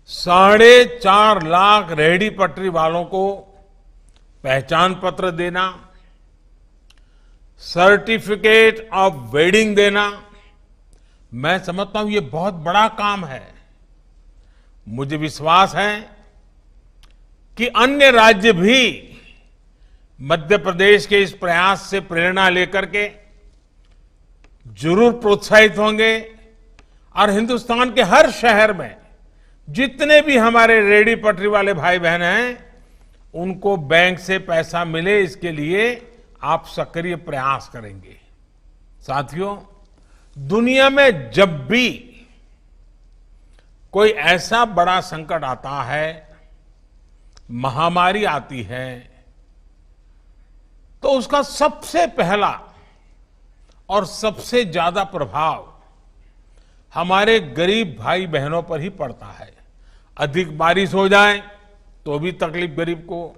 4.5 लाख रेहड़ी पटरी वालों को पहचान पत्र देना, सर्टिफिकेट ऑफ वेडिंग देना, मैं समझता हूं ये बहुत बड़ा काम है। मुझे विश्वास है कि अन्य राज्य भी मध्य प्रदेश के इस प्रयास से प्रेरणा लेकर के जरूर प्रोत्साहित होंगे और हिंदुस्तान के हर शहर में जितने भी हमारे रेहड़ी पटरी वाले भाई बहन हैं, उनको बैंक से पैसा मिले, इसके लिए आप सक्रिय प्रयास करेंगे। साथियों, दुनिया में जब भी कोई ऐसा बड़ा संकट आता है, महामारी आती है, तो उसका सबसे पहला और सबसे ज्यादा प्रभाव हमारे गरीब भाई बहनों पर ही पड़ता है। अधिक बारिश हो जाए तो भी तकलीफ गरीब को,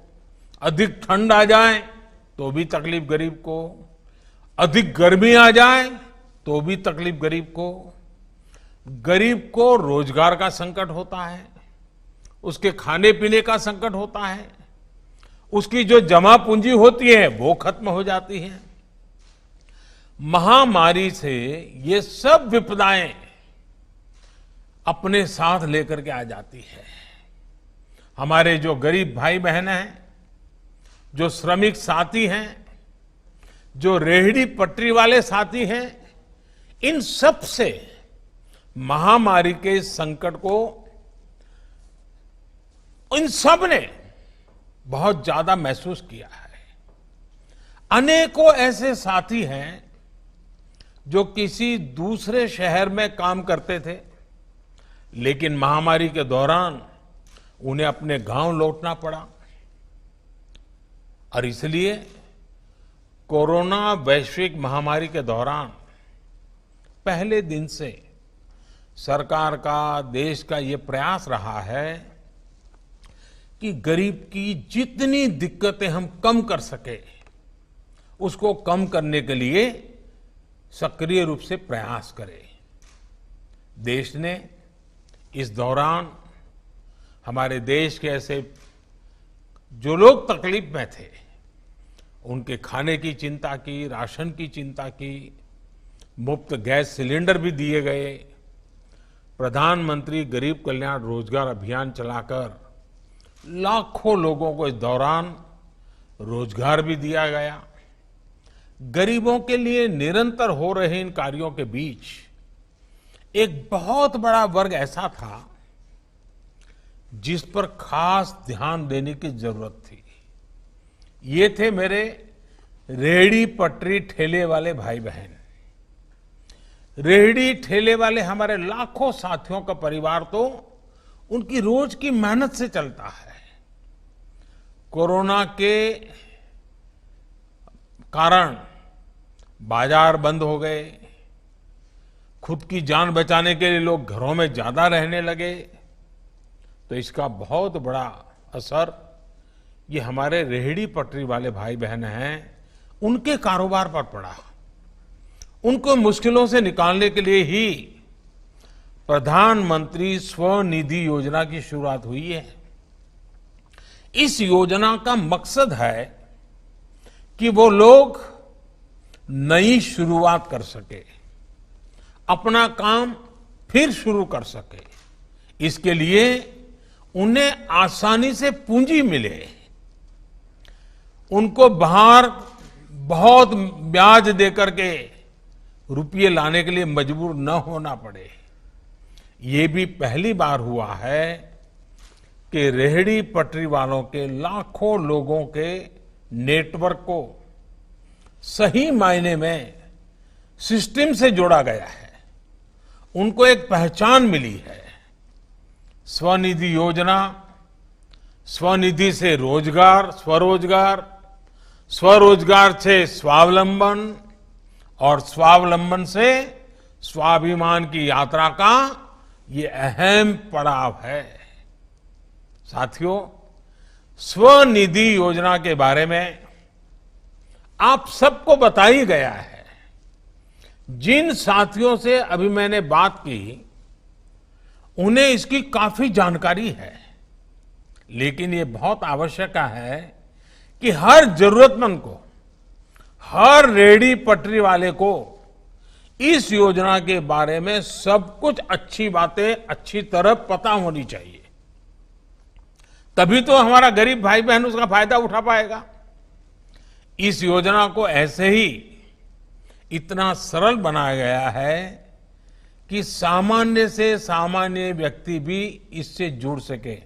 अधिक ठंड आ जाए तो भी तकलीफ गरीब को, अधिक गर्मी आ जाए तो भी तकलीफ गरीब को रोजगार का संकट होता है, उसके खाने पीने का संकट होता है, उसकी जो जमा पूंजी होती है वो खत्म हो जाती है। महामारी से ये सब विपदाएं अपने साथ लेकर के आ जाती है। हमारे जो गरीब भाई बहन हैं, जो श्रमिक साथी हैं, जो रेहड़ी पटरी वाले साथी हैं, इन सब से महामारी के संकट को इन सब ने बहुत ज्यादा महसूस किया है। अनेकों ऐसे साथी हैं जो किसी दूसरे शहर में काम करते थे, लेकिन महामारी के दौरान उन्हें अपने गांव लौटना पड़ा और इसलिए कोरोना वैश्विक महामारी के दौरान पहले दिन से सरकार का, देश का ये प्रयास रहा है कि गरीब की जितनी दिक्कतें हम कम कर सके, उसको कम करने के लिए सक्रिय रूप से प्रयास करें। देश ने इस दौरान हमारे देश के ऐसे जो लोग तकलीफ में थे, उनके खाने की चिंता की, राशन की चिंता की, मुफ्त गैस सिलेंडर भी दिए गए, प्रधानमंत्री गरीब कल्याण रोजगार अभियान चलाकर लाखों लोगों को इस दौरान रोजगार भी दिया गया। गरीबों के लिए निरंतर हो रहे इन कार्यों के बीच एक बहुत बड़ा वर्ग ऐसा था जिस पर खास ध्यान देने की जरूरत थी। ये थे मेरे रेहड़ी पटरी ठेले वाले भाई बहन। रेहड़ी ठेले वाले हमारे लाखों साथियों का परिवार तो उनकी रोज की मेहनत से चलता है। कोरोना के कारण बाजार बंद हो गए, खुद की जान बचाने के लिए लोग घरों में ज्यादा रहने लगे, तो इसका बहुत बड़ा असर ये हमारे रेहड़ी पटरी वाले भाई बहन हैं उनके कारोबार पर पड़ा। उनको मुश्किलों से निकालने के लिए ही प्रधानमंत्री स्वनिधि योजना की शुरुआत हुई है। इस योजना का मकसद है कि वो लोग नई शुरुआत कर सके, अपना काम फिर शुरू कर सके। इसके लिए उन्हें आसानी से पूंजी मिले, उनको बाहर बहुत ब्याज देकर के रुपये लाने के लिए मजबूर न होना पड़े। ये भी पहली बार हुआ है कि रेहड़ी पटरी वालों के लाखों लोगों के नेटवर्क को सही मायने में सिस्टम से जोड़ा गया है, उनको एक पहचान मिली है। स्वनिधि योजना, स्वनिधि से रोजगार, स्वरोजगार, स्वरोजगार से स्वावलंबन और स्वावलंबन से स्वाभिमान की यात्रा का ये अहम पड़ाव है। साथियों, स्वनिधि योजना के बारे में आप सबको बताई गया है। जिन साथियों से अभी मैंने बात की उन्हें इसकी काफी जानकारी है, लेकिन ये बहुत आवश्यक है कि हर जरूरतमंद को, हर रेहड़ी पटरी वाले को इस योजना के बारे में सब कुछ अच्छी बातें अच्छी तरह पता होनी चाहिए। तभी तो हमारा गरीब भाई बहन उसका फायदा उठा पाएगा। इस योजना को ऐसे ही इतना सरल बनाया गया है कि सामान्य से सामान्य व्यक्ति भी इससे जुड़ सके।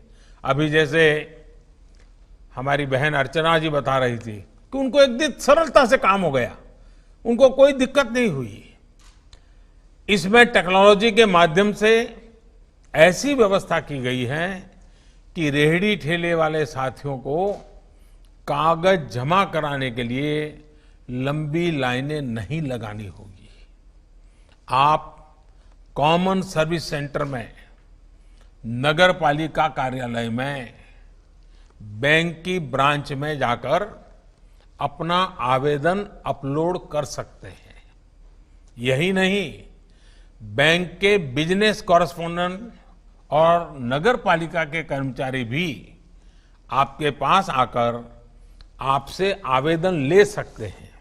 अभी जैसे हमारी बहन अर्चना जी बता रही थी कि उनको एक दिन सरलता से काम हो गया, उनको कोई दिक्कत नहीं हुई। इसमें टेक्नोलॉजी के माध्यम से ऐसी व्यवस्था की गई है कि रेहड़ी ठेले वाले साथियों को कागज जमा कराने के लिए लंबी लाइनें नहीं लगानी होगी। आप कॉमन सर्विस सेंटर में, नगर पालिका कार्यालय में, बैंक की ब्रांच में जाकर अपना आवेदन अपलोड कर सकते हैं। यही नहीं, बैंक के बिजनेस कॉरेस्पोंडेंट और नगर पालिका के कर्मचारी भी आपके पास आकर आपसे आवेदन ले सकते हैं।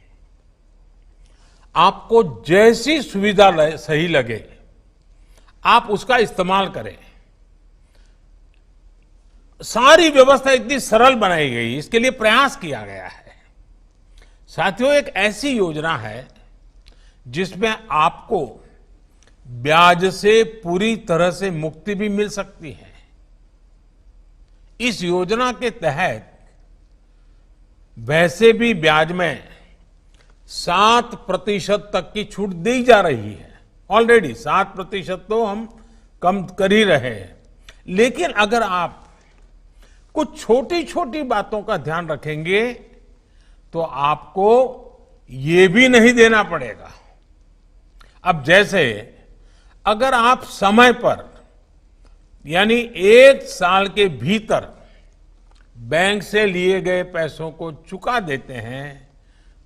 आपको जैसी सुविधा सही लगे आप उसका इस्तेमाल करें। सारी व्यवस्था इतनी सरल बनाई गई, इसके लिए प्रयास किया गया है। साथियों, एक ऐसी योजना है जिसमें आपको ब्याज से पूरी तरह से मुक्ति भी मिल सकती है। इस योजना के तहत वैसे भी ब्याज में 7% तक की छूट दी जा रही है। ऑलरेडी 7% तो हम कम कर ही रहे हैं, लेकिन अगर आप कुछ छोटी छोटी बातों का ध्यान रखेंगे तो आपको ये भी नहीं देना पड़ेगा। अब जैसे अगर आप समय पर यानी 1 साल के भीतर बैंक से लिए गए पैसों को चुका देते हैं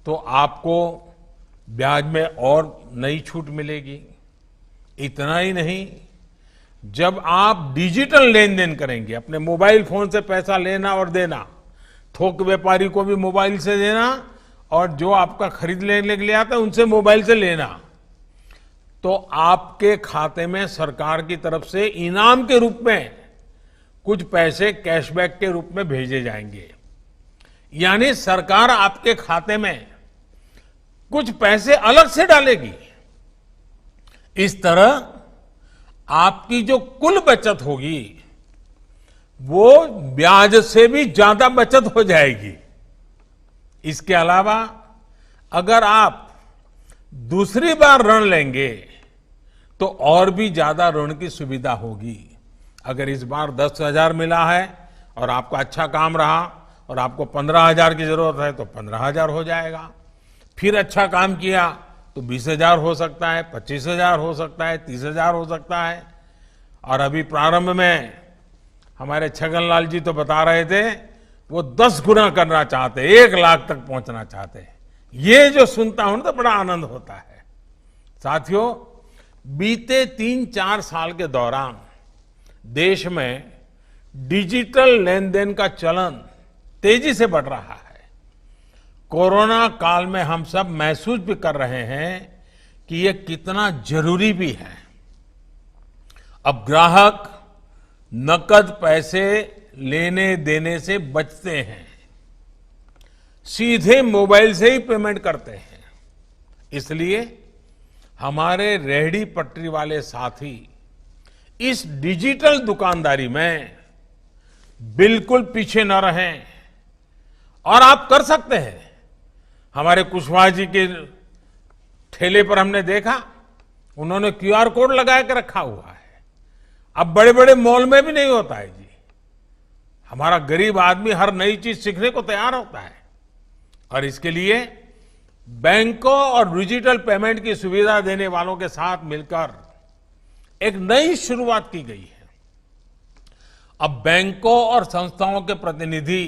तो आपको ब्याज में और नई छूट मिलेगी। इतना ही नहीं, जब आप डिजिटल लेन देन करेंगे, अपने मोबाइल फोन से पैसा लेना और देना, थोक व्यापारी को भी मोबाइल से देना और जो आपका खरीद लेने के लिए आता है उनसे मोबाइल से लेना, तो आपके खाते में सरकार की तरफ से इनाम के रूप में कुछ पैसे कैशबैक के रूप में भेजे जाएंगे। यानी सरकार आपके खाते में कुछ पैसे अलग से डालेगी। इस तरह आपकी जो कुल बचत होगी वो ब्याज से भी ज्यादा बचत हो जाएगी। इसके अलावा अगर आप दूसरी बार ऋण लेंगे तो और भी ज्यादा ऋण की सुविधा होगी। अगर इस बार 10,000 मिला है और आपका अच्छा काम रहा और आपको 15,000 की जरूरत है तो 15,000 हो जाएगा। फिर अच्छा काम किया तो 20,000 हो सकता है, 25,000 हो सकता है, 30,000 हो सकता है। और अभी प्रारंभ में हमारे छगनलाल जी तो बता रहे थे वो 10 गुना करना चाहते, 1 लाख तक पहुंचना चाहते। ये जो सुनता हूं तो बड़ा आनंद होता है। साथियों, बीते 3-4 साल के दौरान देश में डिजिटल लेन देन का चलन तेजी से बढ़ रहा है। कोरोना काल में हम सब महसूस भी कर रहे हैं कि ये कितना जरूरी भी है। अब ग्राहक नकद पैसे लेने देने से बचते हैं, सीधे मोबाइल से ही पेमेंट करते हैं। इसलिए हमारे रेहड़ी पटरी वाले साथी इस डिजिटल दुकानदारी में बिल्कुल पीछे न रहें और आप कर सकते हैं। हमारे कुशवाहा जी के ठेले पर हमने देखा, उन्होंने QR कोड लगा के रखा हुआ है। अब बड़े बड़े मॉल में भी नहीं होता है जी। हमारा गरीब आदमी हर नई चीज सीखने को तैयार होता है और इसके लिए बैंकों और डिजिटल पेमेंट की सुविधा देने वालों के साथ मिलकर एक नई शुरुआत की गई है। अब बैंकों और संस्थाओं के प्रतिनिधि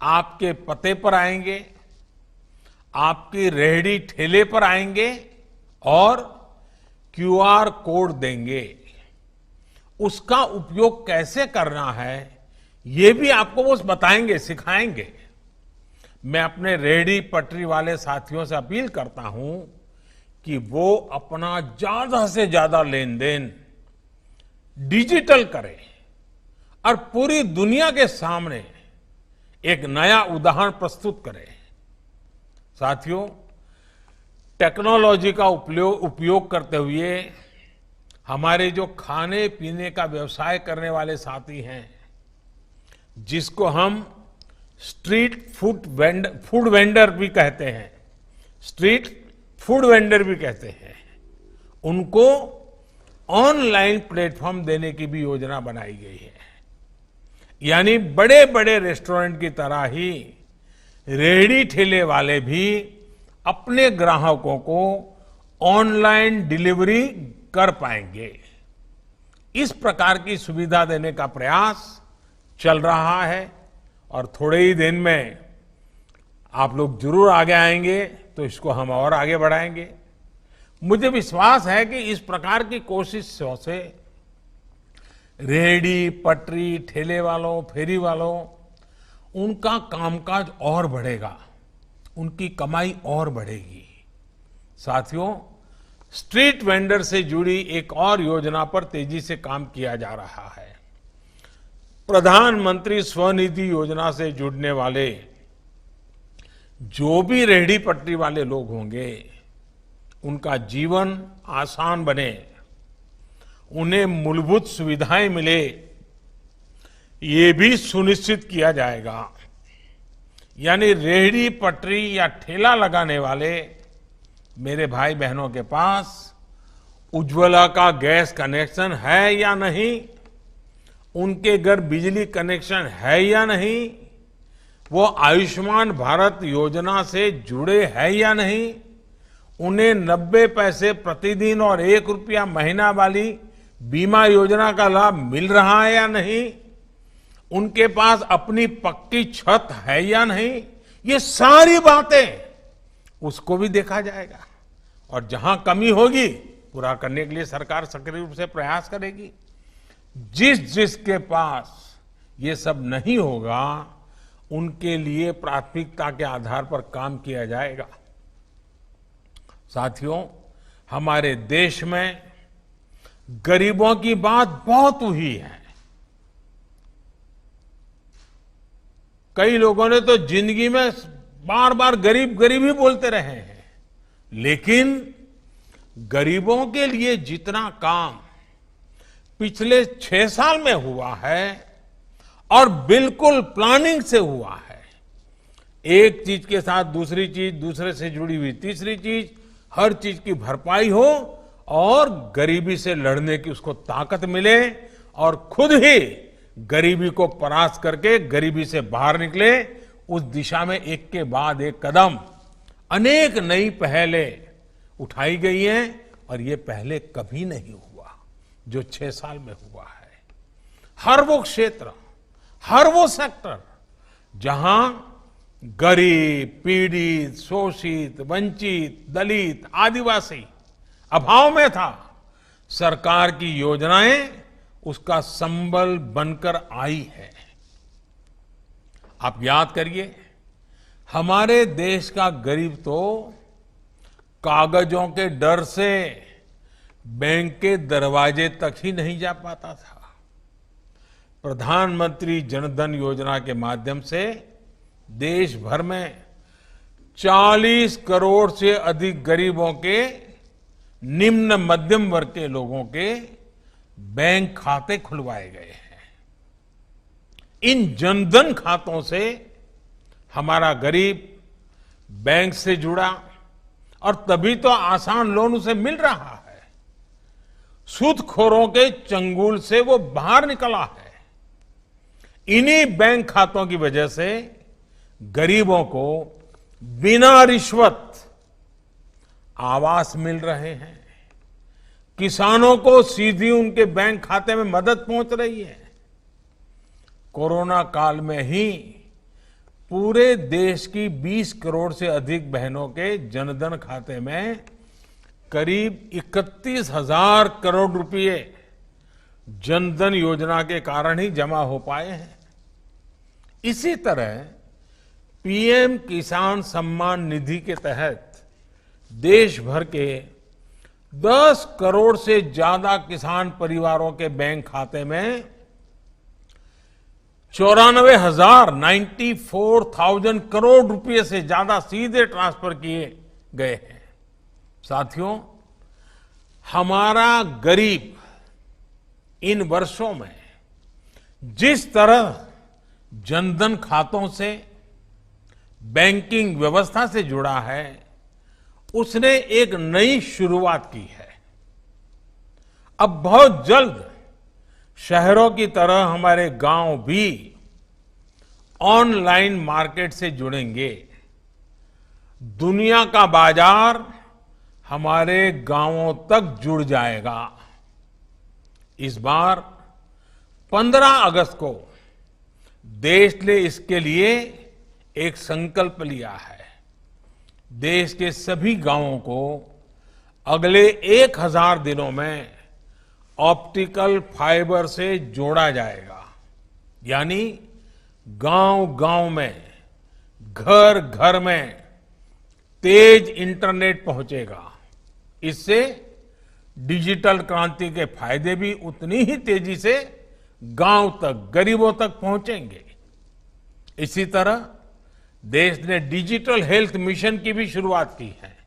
आपके पते पर आएंगे, आपकी रेहड़ी ठेले पर आएंगे और QR कोड देंगे। उसका उपयोग कैसे करना है ये भी आपको वो बताएंगे, सिखाएंगे। मैं अपने रेहड़ी पटरी वाले साथियों से अपील करता हूं कि वो अपना ज्यादा से ज्यादा लेन देन डिजिटल करें और पूरी दुनिया के सामने एक नया उदाहरण प्रस्तुत करें। साथियों, टेक्नोलॉजी का उपयोग करते हुए हमारे जो खाने पीने का व्यवसाय करने वाले साथी हैं, जिसको हम स्ट्रीट फूड वेंडर भी कहते हैं, स्ट्रीट फूड वेंडर भी कहते हैं, उनको ऑनलाइन प्लेटफॉर्म देने की भी योजना बनाई गई है। यानी बड़े बड़े रेस्टोरेंट की तरह ही रेहड़ी ठेले वाले भी अपने ग्राहकों को ऑनलाइन डिलीवरी कर पाएंगे। इस प्रकार की सुविधा देने का प्रयास चल रहा है और थोड़े ही दिन में आप लोग जरूर आगे आएंगे तो इसको हम और आगे बढ़ाएंगे। मुझे विश्वास है कि इस प्रकार की कोशिशों से रेहड़ी पटरी ठेले वालों फेरी वालों उनका कामकाज और बढ़ेगा, उनकी कमाई और बढ़ेगी। साथियों, स्ट्रीट वेंडर से जुड़ी एक और योजना पर तेजी से काम किया जा रहा है। प्रधानमंत्री स्वनिधि योजना से जुड़ने वाले जो भी रेहड़ी पटरी वाले लोग होंगे, उनका जीवन आसान बने, उन्हें मूलभूत सुविधाएं मिले, ये भी सुनिश्चित किया जाएगा। यानी रेहड़ी पटरी या ठेला लगाने वाले मेरे भाई बहनों के पास उज्ज्वला का गैस कनेक्शन है या नहीं, उनके घर बिजली कनेक्शन है या नहीं, वो आयुष्मान भारत योजना से जुड़े हैं या नहीं, उन्हें 90 पैसे प्रतिदिन और 1 रुपया महीना वाली बीमा योजना का लाभ मिल रहा है या नहीं, उनके पास अपनी पक्की छत है या नहीं, ये सारी बातें उसको भी देखा जाएगा। और जहां कमी होगी पूरा करने के लिए सरकार सक्रिय रूप से प्रयास करेगी। जिसके पास ये सब नहीं होगा उनके लिए प्राथमिकता के आधार पर काम किया जाएगा। साथियों, हमारे देश में गरीबों की बात बहुत हुई है। कई लोगों ने तो जिंदगी में बार बार गरीब गरीब ही बोलते रहे हैं, लेकिन गरीबों के लिए जितना काम पिछले 6 साल में हुआ है और बिल्कुल प्लानिंग से हुआ है। एक चीज के साथ दूसरी चीज, दूसरे से जुड़ी हुई तीसरी चीज, हर चीज की भरपाई हो और गरीबी से लड़ने की उसको ताकत मिले और खुद ही गरीबी को परास्त करके गरीबी से बाहर निकले। उस दिशा में एक के बाद एक कदम अनेक नई पहलें उठाई गई हैं और ये पहले कभी नहीं हुआ जो 6 साल में हुआ है। हर वो क्षेत्र, हर वो सेक्टर जहां गरीब, पीड़ित, शोषित, वंचित, दलित, आदिवासी अभाव में था, सरकार की योजनाएं उसका संबल बनकर आई है। आप याद करिए, हमारे देश का गरीब तो कागजों के डर से बैंक के दरवाजे तक ही नहीं जा पाता था। प्रधानमंत्री जनधन योजना के माध्यम से देश भर में 40 करोड़ से अधिक गरीबों के, निम्न मध्यम वर्ग के लोगों के बैंक खाते खुलवाए गए हैं। इन जनधन खातों से हमारा गरीब बैंक से जुड़ा और तभी तो आसान लोन उसे मिल रहा है। सूदखोरों के चंगुल से वो बाहर निकला है। इन्हीं बैंक खातों की वजह से गरीबों को बिना रिश्वत आवास मिल रहे हैं। किसानों को सीधी उनके बैंक खाते में मदद पहुंच रही है। कोरोना काल में ही पूरे देश की 20 करोड़ से अधिक बहनों के जनधन खाते में करीब 31,000 करोड़ रुपए जनधन योजना के कारण ही जमा हो पाए हैं। इसी तरह पीएम किसान सम्मान निधि के तहत देश भर के 10 करोड़ से ज्यादा किसान परिवारों के बैंक खाते में 94,000 करोड़ रुपए से ज्यादा सीधे ट्रांसफर किए गए हैं। साथियों, हमारा गरीब इन वर्षों में जिस तरह जनधन खातों से, बैंकिंग व्यवस्था से जुड़ा है, उसने एक नई शुरुआत की है। अब बहुत जल्द शहरों की तरह हमारे गांव भी ऑनलाइन मार्केट से जुड़ेंगे। दुनिया का बाजार हमारे गांवों तक जुड़ जाएगा। इस बार 15 अगस्त को देश ने इसके लिए एक संकल्प लिया है। देश के सभी गांवों को अगले 1000 दिनों में ऑप्टिकल फाइबर से जोड़ा जाएगा। यानी गांव-गांव में, घर-घर में तेज इंटरनेट पहुंचेगा। इससे डिजिटल क्रांति के फायदे भी उतनी ही तेजी से गांव तक, गरीबों तक पहुंचेंगे। इसी तरह देश ने डिजिटल हेल्थ मिशन की भी शुरुआत की है।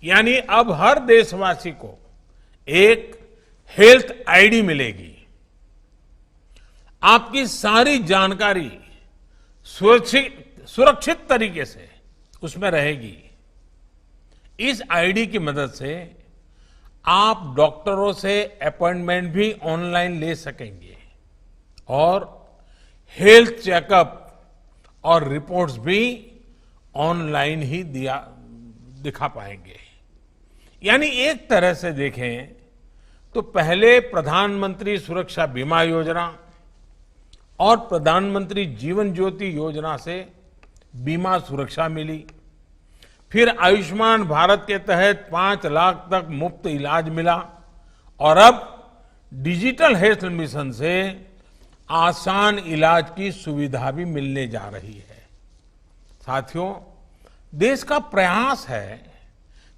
यानी अब हर देशवासी को एक हेल्थ आईडी मिलेगी। आपकी सारी जानकारी सुरक्षित तरीके से उसमें रहेगी। इस आईडी की मदद से आप डॉक्टरों से अपॉइंटमेंट भी ऑनलाइन ले सकेंगे और हेल्थ चेकअप और रिपोर्ट्स भी ऑनलाइन ही दिखा पाएंगे। यानी एक तरह से देखें तो पहले प्रधानमंत्री सुरक्षा बीमा योजना और प्रधानमंत्री जीवन ज्योति योजना से बीमा सुरक्षा मिली। फिर आयुष्मान भारत के तहत 5 लाख तक मुफ्त इलाज मिला और अब डिजिटल हेल्थ मिशन से आसान इलाज की सुविधा भी मिलने जा रही है। साथियों, देश का प्रयास है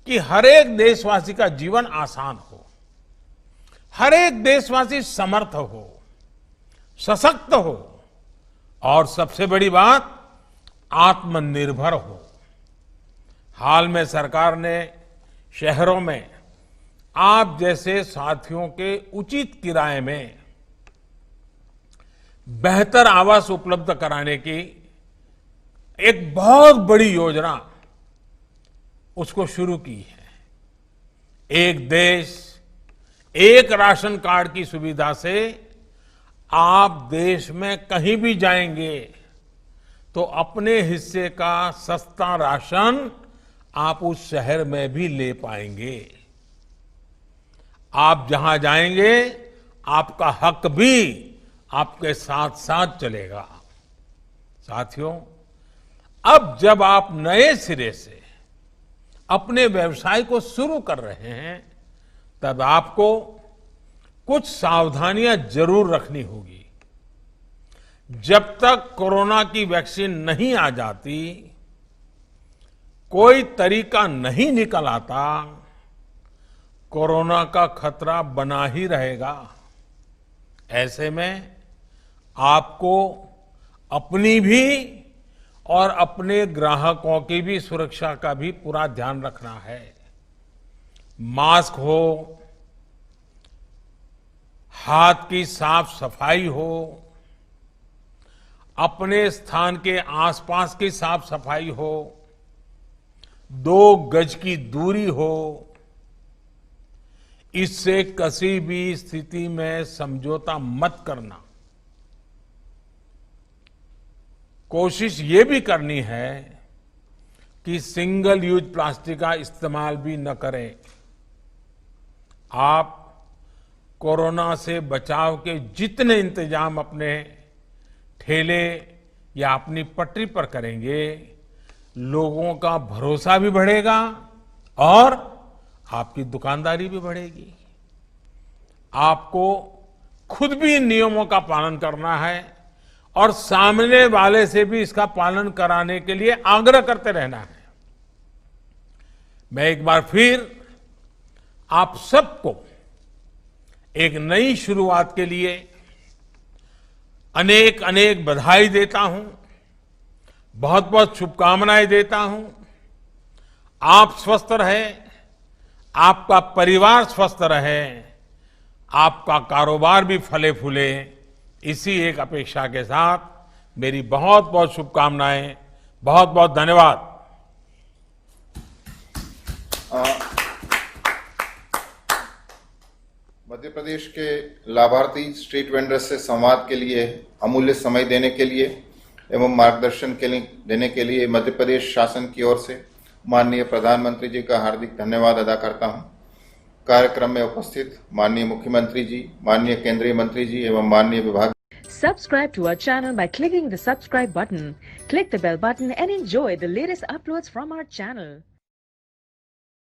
कि हर एक देशवासी का जीवन आसान हो, हर एक देशवासी समर्थ हो, सशक्त हो और सबसे बड़ी बात आत्मनिर्भर हो। हाल में सरकार ने शहरों में आप जैसे साथियों के उचित किराए में बेहतर आवास उपलब्ध कराने की एक बहुत बड़ी योजना उसको शुरू की है। एक देश एक राशन कार्ड की सुविधा से आप देश में कहीं भी जाएंगे तो अपने हिस्से का सस्ता राशन आप उस शहर में भी ले पाएंगे। आप जहां जाएंगे आपका हक भी आपके साथ साथ चलेगा। साथियों, अब जब आप नए सिरे से अपने व्यवसाय को शुरू कर रहे हैं तब आपको कुछ सावधानियां जरूर रखनी होगी। जब तक कोरोना की वैक्सीन नहीं आ जाती, कोई तरीका नहीं निकल आता, कोरोना का खतरा बना ही रहेगा। ऐसे में आपको अपनी भी और अपने ग्राहकों की भी सुरक्षा का भी पूरा ध्यान रखना है। मास्क हो, हाथ की साफ सफाई हो, अपने स्थान के आसपास की साफ सफाई हो, 2 गज की दूरी हो, इससे किसी भी स्थिति में समझौता मत करना। कोशिश ये भी करनी है कि सिंगल यूज प्लास्टिक का इस्तेमाल भी न करें। आप कोरोना से बचाव के जितने इंतजाम अपने ठेले या अपनी पटरी पर करेंगे, लोगों का भरोसा भी बढ़ेगा और आपकी दुकानदारी भी बढ़ेगी। आपको खुद भी इन नियमों का पालन करना है और सामने वाले से भी इसका पालन कराने के लिए आग्रह करते रहना है। मैं एक बार फिर आप सबको एक नई शुरुआत के लिए अनेक अनेक बधाई देता हूं, बहुत बहुत शुभकामनाएं देता हूं। आप स्वस्थ रहें, आपका परिवार स्वस्थ रहे, आपका कारोबार भी फले फूले, इसी एक अपेक्षा के साथ मेरी बहुत बहुत शुभकामनाएं। बहुत बहुत धन्यवाद। मध्य प्रदेश के लाभार्थी स्ट्रीट वेंडर्स से संवाद के लिए अमूल्य समय देने के लिए एवं मार्गदर्शन देने के लिए मध्य प्रदेश शासन की ओर से माननीय प्रधानमंत्री जी का हार्दिक धन्यवाद अदा करता हूं। कार्यक्रम में उपस्थित माननीय मुख्यमंत्री जी, माननीय केंद्रीय मंत्री जी एवं माननीय विभाग। Subscribe to our channel by clicking the subscribe button. Click the bell button and enjoy the latest uploads from our channel.